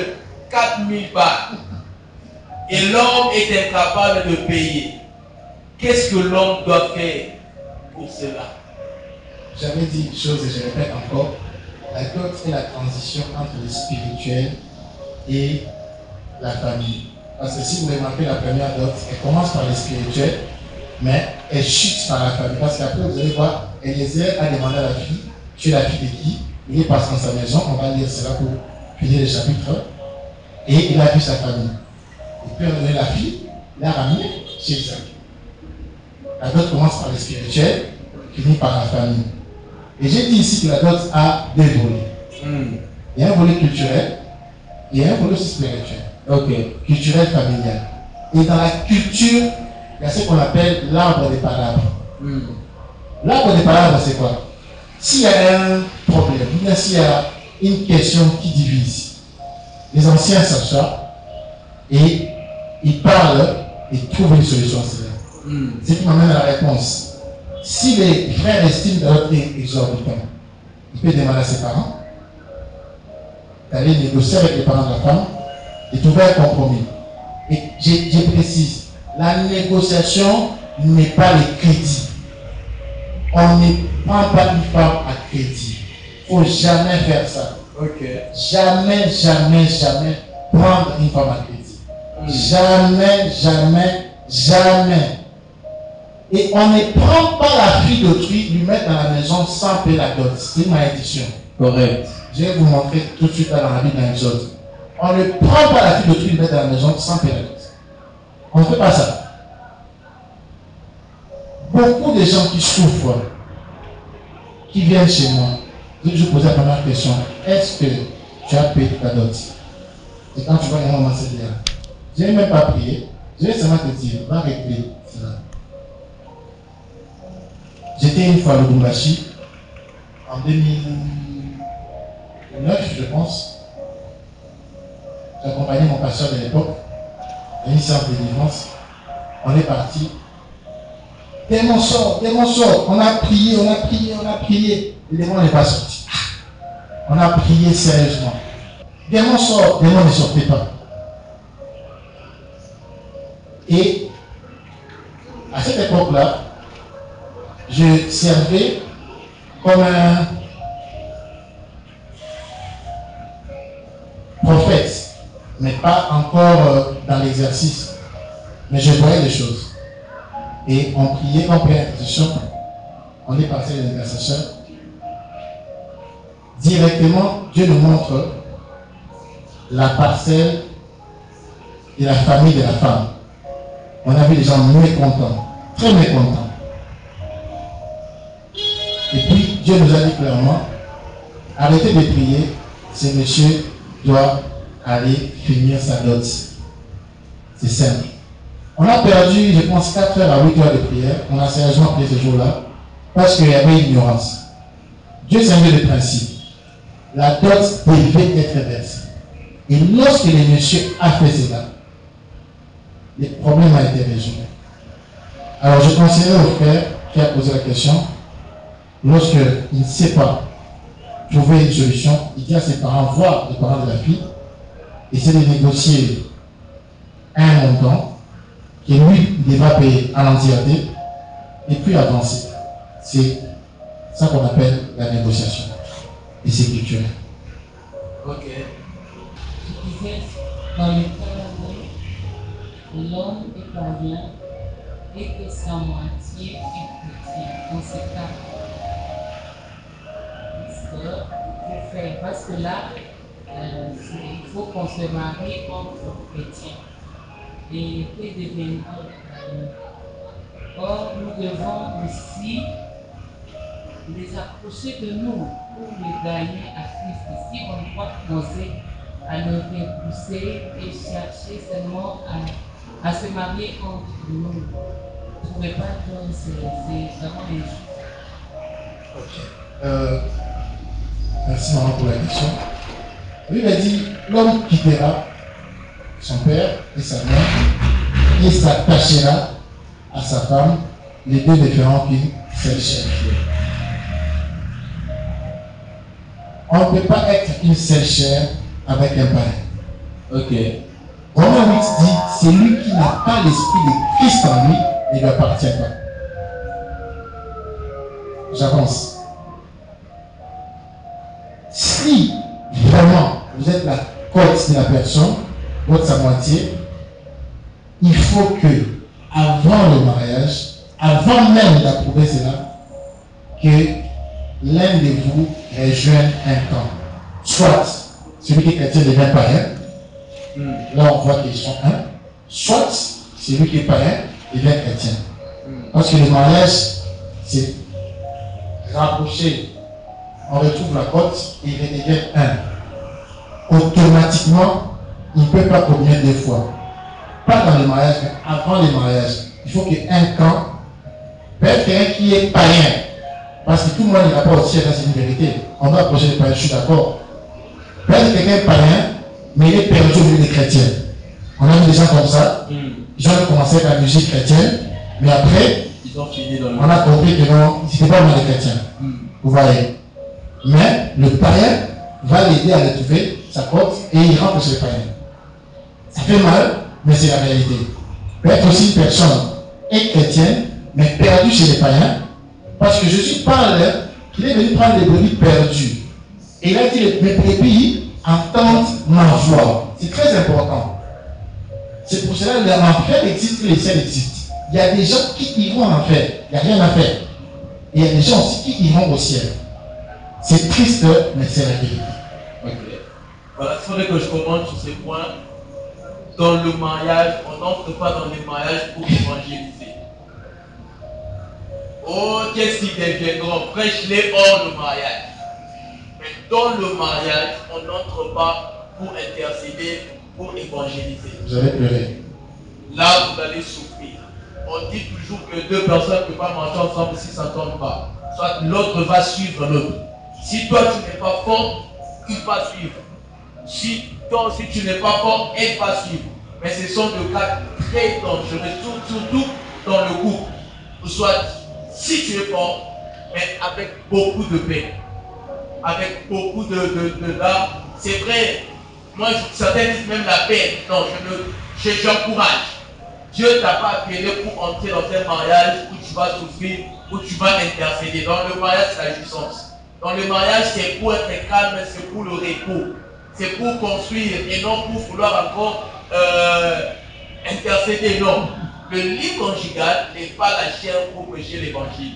4,000 bahts, et l'homme est incapable de payer, qu'est-ce que l'homme doit faire pour cela? J'avais dit une chose et je répète encore. La dot est la transition entre le spirituel et la famille. Parce que si vous remarquez la première dot, elle commence par le spirituel, mais elle chute par la famille. Parce qu'après, vous allez voir, Eliezer a demandé à la fille, tu es la fille de qui? Il est passé dans sa maison, on va lire cela pour finir le chapitre. Et il a vu sa famille. Et puis on a donné la fille, il l'a ramenée chez Isaac. La dot commence par le spirituel, finit par la famille. Et j'ai dit ici que la dot a 2 volets. Il y a un volet culturel, et il y a un volet aussi spirituel. Ok. Culturel, familial. Et dans la culture, il y a ce qu'on appelle l'arbre des palabres. L'arbre des palabres, c'est quoi? S'il y a un problème, ou bien s'il y a une question qui divise, les anciens s'assoient et ils parlent et trouvent une solution à cela. C'est qui m'amène à la réponse. Si les frères estiment que l'autre est exorbitant, il peut demander à ses parents d'aller négocier avec les parents de la femme et trouver un compromis. Et je précise, la négociation n'est pas le crédit. On ne prend pas une femme à crédit. Il ne faut jamais faire ça. Jamais prendre une femme à crédit. Jamais. Et on ne prend pas la fille d'autrui, lui mettre dans la maison sans payer la dot. C'est ma édition. Correct. Je vais vous montrer tout de suite dans la Bible dans l'Exode. On ne prend pas la fille d'autrui, lui mettre dans la maison sans payer la dot. On ne fait pas ça. Beaucoup de gens qui souffrent, qui viennent chez moi, je pose la première question, est-ce que tu as payé ta dot? Et quand tu vois un moment, c'est dire, je n'ai même pas prié, je vais seulement te dire, va régler cela. J'étais une fois à Lubumbashi, en 2009, je pense. J'accompagnais mon pasteur de l'époque, à une séance de délivrance. On est parti. Démon sort, on a prié. Le démon n'est pas sorti. On a prié sérieusement. Démon sort, démon ne sortait pas. Et à cette époque-là, je servais comme un prophète, mais pas encore dans l'exercice. Mais je voyais les choses. Et on priait, on priait l'intercession. On est passé à l'intercession. Directement, Dieu nous montre la parcelle et la famille de la femme. On a vu des gens mécontents, très mécontants. Et puis, Dieu nous a dit clairement, arrêtez de prier, ce monsieur doit aller finir sa dot. C'est simple. On a perdu, je pense, 4 heures à 8 heures de prière. On a sérieusement prié ce jour-là parce qu'il y avait ignorance. Dieu, c'est un Dieu de principe. La dot devait être versée. Et lorsque le monsieur a fait cela, le problème a été résolu. Alors, je conseillerais au frère qui a posé la question, lorsqu'il ne sait pas trouver une solution, il dit à ses parents, voir les parents de la fille, essayer de négocier un montant que lui devra payer à l'entièreté et puis avancer. C'est ça qu'on appelle la négociation. Et c'est culturel. Ok. Je disais, dans le cas où l'homme est païen et que sa moitié est chrétien, dans ce cas, parce que là, il faut qu'on se marie entre chrétiens. Et que devenir or, nous devons aussi les approcher de nous pour les gagner à Christ. Si on doit commencer à les repousser et chercher seulement à se marier entre nous, vous ne pouvez pas que c'est vraiment injuste. Ok. Merci maman pour la question. Lui, il a dit, l'homme quittera son père et sa mère et s'attachera à sa femme, les deux différents qu'une seule chair. On ne peut pas être une seule chair avec un païen. Ok. Romains 8 dit, celui qui n'a pas l'esprit de Christ en lui ne lui appartient pas. J'avance. Si vraiment vous êtes la côte de la personne, votre sa moitié, il faut que, avant le mariage, avant même d'approuver cela, que l'un de vous rejoigne un camp. Soit celui qui est chrétien devient païen, là on voit qu'ils sont un, soit celui qui est païen devient chrétien. Parce que le mariage, c'est rapprocher, on retrouve la côte et il devient un. Automatiquement, il ne peut pas communier deux fois. Pas dans le mariage, mais avant le mariage. Il faut qu'un camp, peut-être quelqu'un qui est païen, parce que tout le monde n'a pas aussi, c'est une vérité. On doit approcher les païens, je suis d'accord. Peut-être quelqu'un est païen, mais il est perdu au milieu des chrétiens. On a vu des gens comme ça. Ils ont commencé avec la musique chrétienne, Mais après, ils ont fini dans le on a compris que non, ce n'était pas vraiment des chrétiens. Vous voyez. Mais le païen va l'aider à retrouver sa cote et il rentre chez le païen. Ça fait mal, mais c'est la réalité. Peut-être aussi une personne est chrétienne, mais perdue chez les païens, parce que Jésus parle qu'il est venu prendre les brebis perdues. Et il a dit, mes brebis entendent ma voix. C'est très important. C'est pour cela que l'enfer existe, les ciels existent. Il y a des gens qui iront en enfer, il n'y a rien à faire. Et il y a des gens aussi qui iront au ciel. C'est triste, mais c'est la vérité. Ok. Voilà, il faudrait que je commente sur ces points. Dans le mariage, on n'entre pas dans les mariages pour évangéliser. Oh, qu'est-ce qui deviendra? Prêche-les hors le mariage. Mais dans le mariage, on n'entre pas pour intercéder, pour évangéliser. Vous allez pleurer. Là, vous allez souffrir. On dit toujours que deux personnes ne peuvent pas marcher ensemble s'ils ne s'entendent pas. Soit l'autre va suivre l'autre. Si toi tu n'es pas fort, il va suivre. Si tu n'es pas fort, elle va suivre. Mais ce sont des cas très dangereux, surtout dans le couple. Soit si tu es fort, mais avec beaucoup de paix, avec beaucoup de là, c'est vrai. Moi, certains disent même la paix. Non, j'encourage. Dieu ne t'a pas appelé pour entrer dans un mariage où tu vas souffrir, où tu vas intercéder. Dans le mariage, c'est la jouissance. Dans le mariage, c'est pour être calme, c'est pour le repos. C'est pour construire et non pour vouloir encore intercéder. Non. Le lit conjugal n'est pas la chair pour prêcher l'évangile.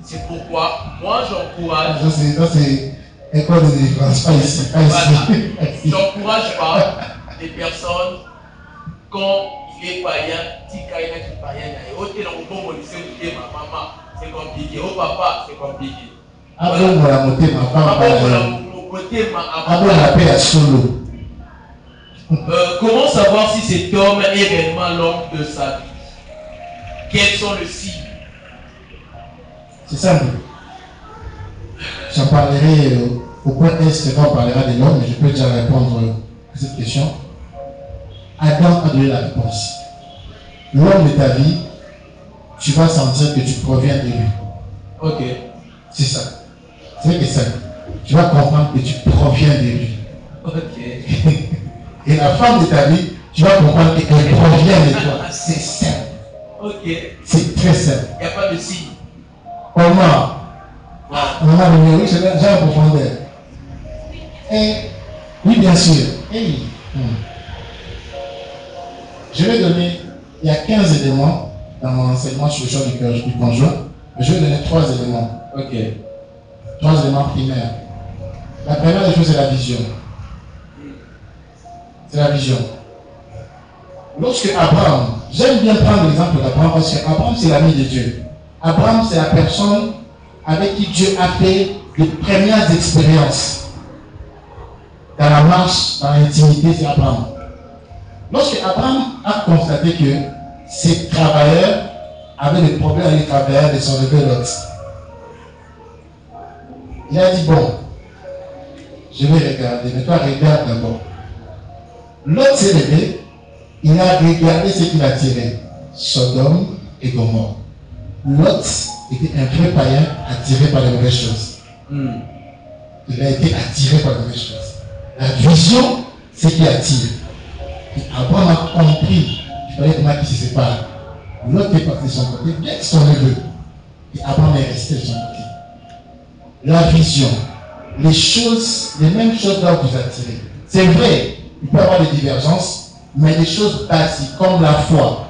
C'est pourquoi moi j'encourage. Ça c'est école de délivrance, pas ici. Voilà. J'encourage pas les personnes quand il est païen, dit qu'il est païen. C'est compliqué. Au papa, c'est compliqué. Comment savoir si cet homme est réellement l'homme de sa vie? Quels sont les signes? C'est simple. J'en parlerai au point est quand on parlera de l'homme, mais je peux déjà répondre à cette question. Adam a donné la réponse. L'homme de ta vie, tu vas sentir que tu proviens de lui. Ok. C'est ça. C'est vrai que c'est simple. Tu vas comprendre que tu proviens de lui. Ok. Et la femme de ta vie, tu vas comprendre qu'elle provient de toi. C'est simple. Ok. C'est très simple. Il n'y a pas de signe. Comment? On a le oui, j'ai en profondeur. Et, oui, bien sûr. Hey. Je vais donner, il y a 15 éléments dans mon enseignement sur le choix du conjoint. Je vais donner 3 éléments. Ok. 3 éléments primaires. La première des choses, c'est la vision. C'est la vision. Lorsque Abraham, j'aime bien prendre l'exemple d'Abraham parce qu'Abraham, c'est l'ami de Dieu. Abraham, c'est la personne avec qui Dieu a fait les premières expériences dans la marche, dans l'intimité, c'est Abraham. Lorsque Abraham a constaté que ses travailleurs avaient des problèmes avec les travailleurs de son neveu Lot, il a dit, bon, je vais regarder, mais toi regarde d'abord. Lot s'est levé, il a regardé ce qu'il a tiré, Sodome et Gomorrhe. Lot était un vrai païen attiré par les mauvaises choses. Il a été attiré par les mauvaises choses. La vision, c'est qui attire. Et Abraham a compris qu'il fallait que qui se sépare. L'autre est parti de son côté, bien que son neveu. Et Abraham est resté de son côté. La vision, les choses, les mêmes choses doivent vous attirer. C'est vrai, il peut y avoir des divergences, mais des choses basiques, comme la foi.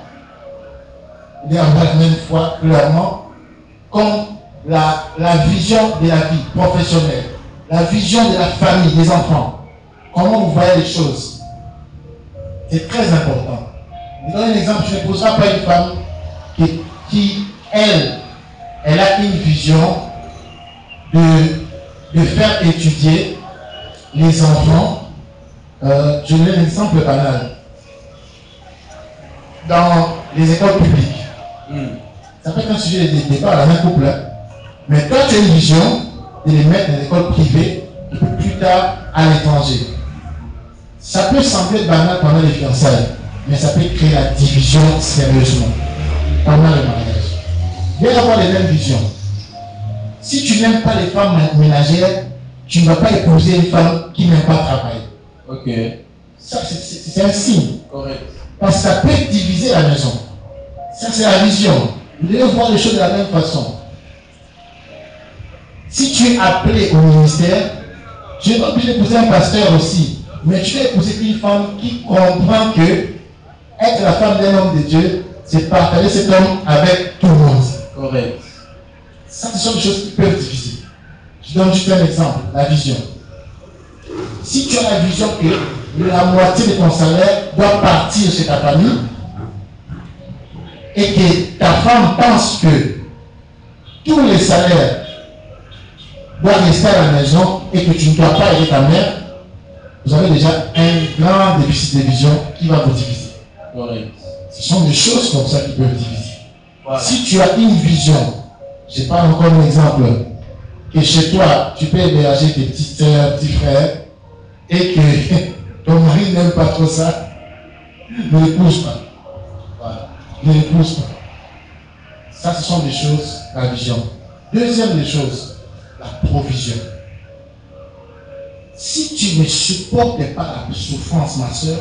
Il y a la même foi, clairement, comme la vision de la vie professionnelle, la vision de la famille, des enfants. Comment vous voyez les choses. C'est très important. Je donne un exemple, je ne poserai pas une femme qui elle a une vision de faire étudier les enfants. Je donne un exemple banal. Dans les écoles publiques, ça peut être un sujet de débat dans un couple. Mais quand tu as une vision de les mettre dans les écoles privées, et puis plus tard à l'étranger, ça peut sembler banal pendant les fiançailles, mais ça peut créer la division sérieusement. pendant le mariage. Vous devez avoir les mêmes visions. Si tu n'aimes pas les femmes ménagères, tu ne vas pas épouser une femme qui n'aime pas travailler. Ok. Ça, c'est un signe. Correct. Parce que ça peut diviser la maison. Ça, c'est la vision. Vous devez voir les choses de la même façon. Si tu es appelé au ministère, tu n'es pas obligé d'épouser un pasteur aussi. Mais tu dois épouser une femme qui comprend que être la femme d'un homme de Dieu, c'est partager cet homme avec tout le monde. Correct. Ça, ce sont des choses qui peuvent diviser. Je donne juste un exemple, la vision. Si tu as la vision que la moitié de ton salaire doit partir chez ta famille et que ta femme pense que tous les salaires doivent rester à la maison et que tu ne dois pas aider ta mère, vous avez déjà un grand déficit de vision qui va vous diviser. Correct. Ce sont des choses comme ça qui peuvent diviser. Voilà. Si tu as une vision, je parle encore un exemple, que chez toi, tu peux héberger tes petites soeurs, petits frères, et que ton mari n'aime pas trop ça, ne l'épouse pas. Voilà. Ne l'épouse pas. Ça, ce sont des choses, la vision. Deuxième des choses, la provision. Si tu ne supportes pas la souffrance, ma soeur,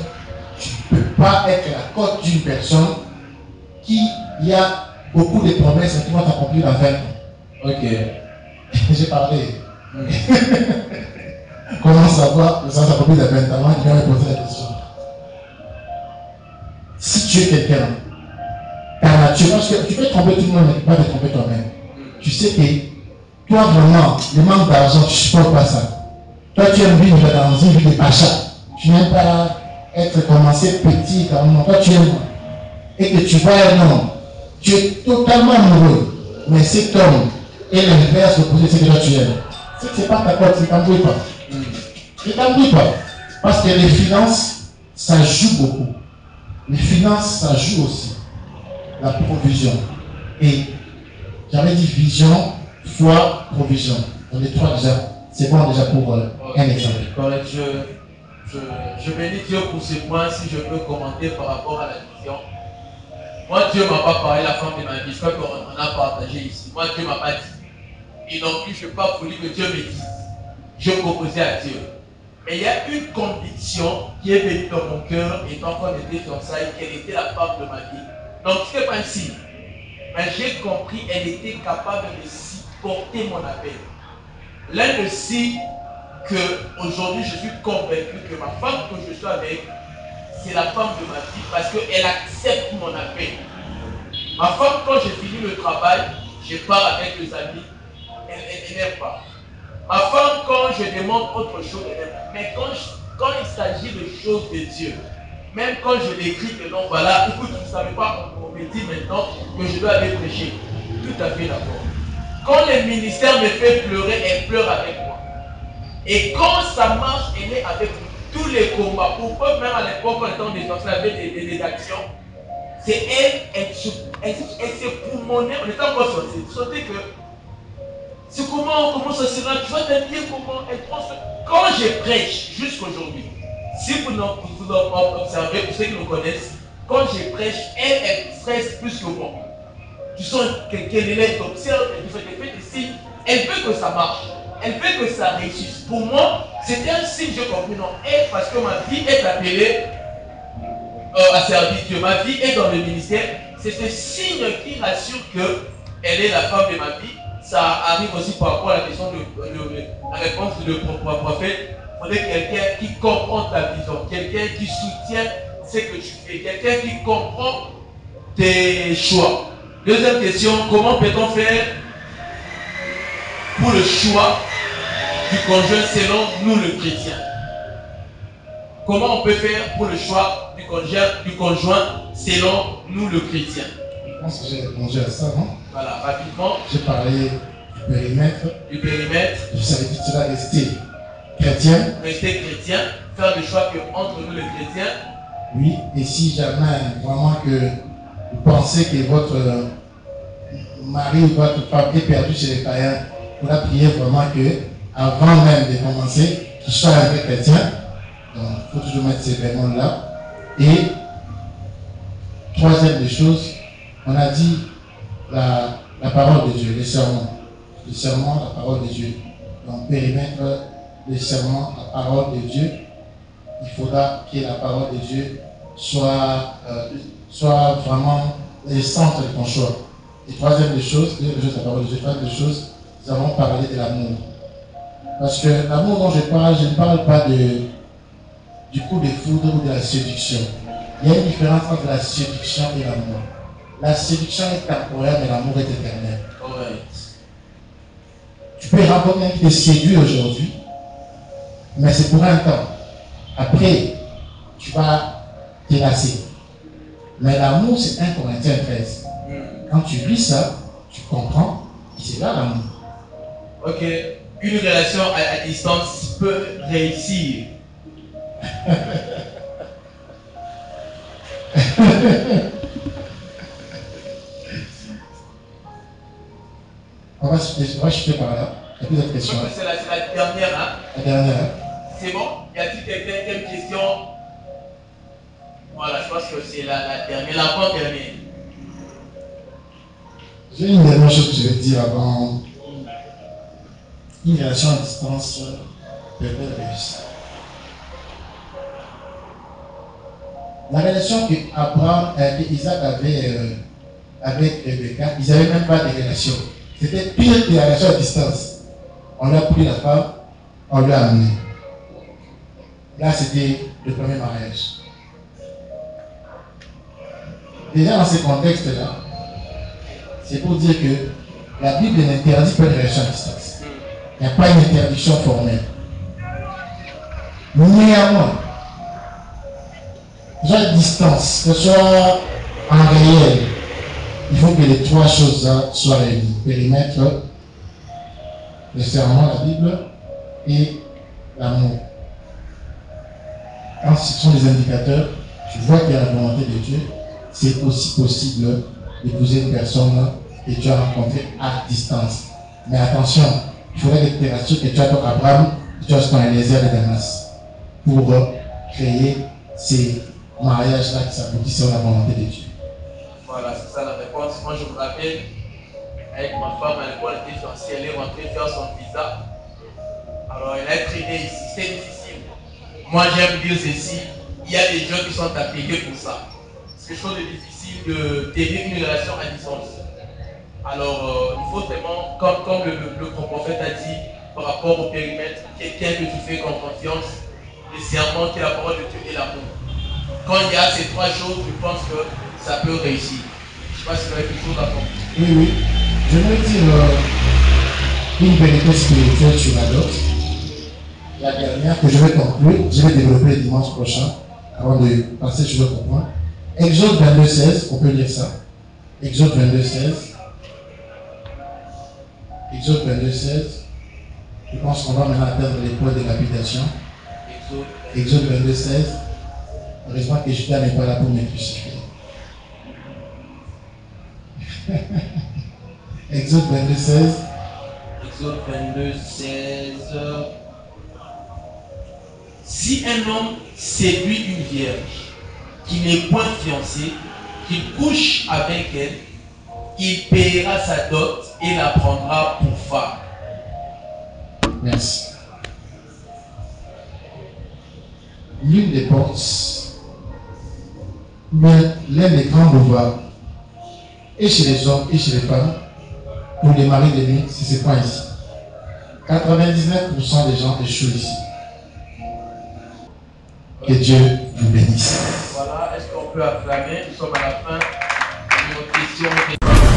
tu ne peux pas être la côte d'une personne qui a beaucoup de promesses et qui vont t'accomplir dans 20 ans. Ok. J'ai parlé. Comment savoir que ça s'accomplit dans 20 ans? Tu vas me poser la question. Si tu es quelqu'un, ta nature, parce que tu peux tromper tout le monde, mais tu ne peux pas te tromper toi-même. Tu sais que toi, vraiment, le manque d'argent, tu ne supportes pas ça. Toi, tu aimes vivre dans une vie de pacha. Tu n'aimes pas être commencé petit, toi, tu aimes. Et que tu vois un homme, tu es totalement amoureux, mais cet homme est l'inverse opposé de ce que toi tu aimes. C'est que ce n'est pas ta porte, ne t'embrouille pas. Ne t'embrouille pas. Parce que les finances, ça joue beaucoup. Les finances, ça joue aussi. La provision. Et j'avais dit vision, foi, provision. On est trois déjà. C'est bon déjà pour un exemple. Correct. Je bénis Dieu pour ce point, si je peux commenter par rapport à la vision. Moi, Dieu ne m'a pas parlé la femme de ma vie. Je crois qu'on a partagé ici. Moi, Dieu ne m'a pas dit. Et non plus, je n'ai pas voulu que Dieu me dise. Je proposais à Dieu. Mais il y a une conviction qui est venue dans mon cœur étant qu'on était comme ça et qu'elle était la femme de ma vie. Donc, ce n'est pas un signe. Mais j'ai compris, elle était capable de supporter mon appel. L'un de signes qu'aujourd'hui je suis convaincu que ma femme que je suis avec, c'est la femme de ma vie parce qu'elle accepte mon appel. Ma femme, quand j'ai fini le travail, je pars avec les amis, elle n'aime pas. Ma femme, quand je demande autre chose, elle aime. Mais quand il s'agit de choses de Dieu, même quand je l'écris que non, voilà, écoute, vous ne savez pas, on me dit maintenant que je dois aller prêcher. Tout à fait d'accord. Quand le ministère me fait pleurer, elle pleure avec moi. Et quand ça marche, elle est avec tous les combats. Pourquoi même à l'époque, quand on était en avait des rédactions, c'est elle se poumonnait, on était encore sorti que c'est comment ça sera, tu vas t'inquiéter comment elle prend ce... Quand je prêche, jusqu'aujourd'hui, si vous observez, pour ceux qui nous connaissent, quand je prêche, elle stresse plus que moi. Tu sens qu'elle est observe, elle fait des signes, elle veut que ça marche, elle veut que ça réussisse. Pour moi, c'était un signe, je compris, non, elle, parce que ma vie est appelée à servir Dieu, ma vie est dans le ministère, c'est ce signe qui rassure qu'elle est la femme de ma vie. Ça arrive aussi par rapport à la question de la réponse du prophète. Il faudrait quelqu'un qui comprend ta vision, quelqu'un qui soutient ce que tu fais, quelqu'un qui comprend tes choix. Deuxième question, comment peut-on faire pour le choix du conjoint selon nous le chrétien? Comment on peut faire pour le choix du conjoint selon nous le chrétien? Je pense que j'ai répondu à ça, non? Voilà, rapidement. J'ai parlé du périmètre. Du périmètre. Je savais que tu vas rester chrétien. Rester chrétien, faire le choix que entre nous les chrétiens. Oui, et si jamais vraiment que vous pensez que votre mari ou votre femme est perdu chez les païens, il faudra prier vraiment que, avant même de commencer, qu'il soit un vrai chrétien. Donc, il faut toujours mettre ces éléments-là. Et troisième des choses, On a dit la parole de Dieu, les sermons. Les serments, la parole de Dieu. Donc, périmètre, les serments, la parole de Dieu. Il faudra que la parole de Dieu soit vraiment le centre de ton choix. Et troisième des choses, la parole de Dieu, troisième des choses, nous avons parlé de l'amour. Parce que l'amour dont je ne parle pas du coup de foudre ou de la séduction. Il y a une différence entre la séduction et l'amour. La séduction est temporaire, mais l'amour est éternel. Tu peux rencontrer quelqu'un qui te séduit aujourd'hui, mais c'est pour un temps. Après, tu vas te lasser. Mais l'amour, c'est 1 Corinthiens 13. Quand tu lis ça, tu comprends que c'est là l'amour. Ok. Une relation à distance peut réussir. On va chuter par là. Il y a plus de questions. C'est la dernière. Hein? La dernière. C'est bon? Y a-t-il quelqu'un qui a une question? Voilà, je pense que c'est la dernière, l'avant-dernière. J'ai une dernière chose que je vais dire avant. Une relation à distance peut réussir. La relation que Isaac avait avec Rebecca, ils n'avaient même pas de relation. C'était pire que la relation à distance. On lui a pris la femme, on lui a amené. Là, c'était le premier mariage. Déjà dans ce contexte-là, c'est pour dire que la Bible n'interdit pas de relation à distance. Il n'y a pas une interdiction formelle. Néanmoins, que ce soit à distance, que ce soit en réel, il faut que les trois choses-là soient réunies. Périmètre, le serment, la Bible et l'amour. Quand ce sont les indicateurs, tu vois qu'il y a la volonté de Dieu, c'est aussi possible d'épouser une personne que tu as rencontrée à distance. Mais attention, il faudrait que tu rassures que tu as ton Abraham, que tu as ton Eliezer de Damas pour créer ces mariages-là qui s'aboutissent sur la volonté de Dieu. Voilà, c'est ça la réponse. Moi, je me rappelle, avec ma femme à l'école, elle est rentrée faire son visa. Alors, elle a traîné ici. C'est difficile. Moi, j'aime dire ceci. Il y a des gens qui sont appliqués pour ça. C'est quelque chose de difficile de tenir une relation à distance. Alors, il faut vraiment, comme le prophète a dit, par rapport au périmètre, quelqu'un que tu fais comme confiance, le serment qui est la parole de Dieu et l'amour. Quand il y a ces trois choses, je pense que ça peut réussir. Je ne sais pas si vous avez quelque chose à comprendre. Oui. Je vais dire une vérité spirituelle sur la dot. La dernière que je vais conclure, je vais développer le dimanche prochain, avant de passer sur l'autre point. Exode 22:16, on peut lire ça. Exode 22:16. Exode 22:16. Je pense qu'on va maintenant atteindre les points de l'habitation. Exode 22:16. Heureusement que Judas n'est pas là pour me crucifier. Exode 22:16. Exode 22:16. Si un homme séduit une vierge qui n'est point fiancée, qu'il couche avec elle, il paiera sa dot et la prendra pour femme. Merci. L'une des portes, mais l'un des grands devoirs, et chez les hommes et chez les femmes, pour les maris de nuit, c'est ce point ici. 99% des gens échouent ici. Que Dieu vous bénisse. Voilà, est-ce qu'on peut acclamer? Nous sommes à la fin de nos questions.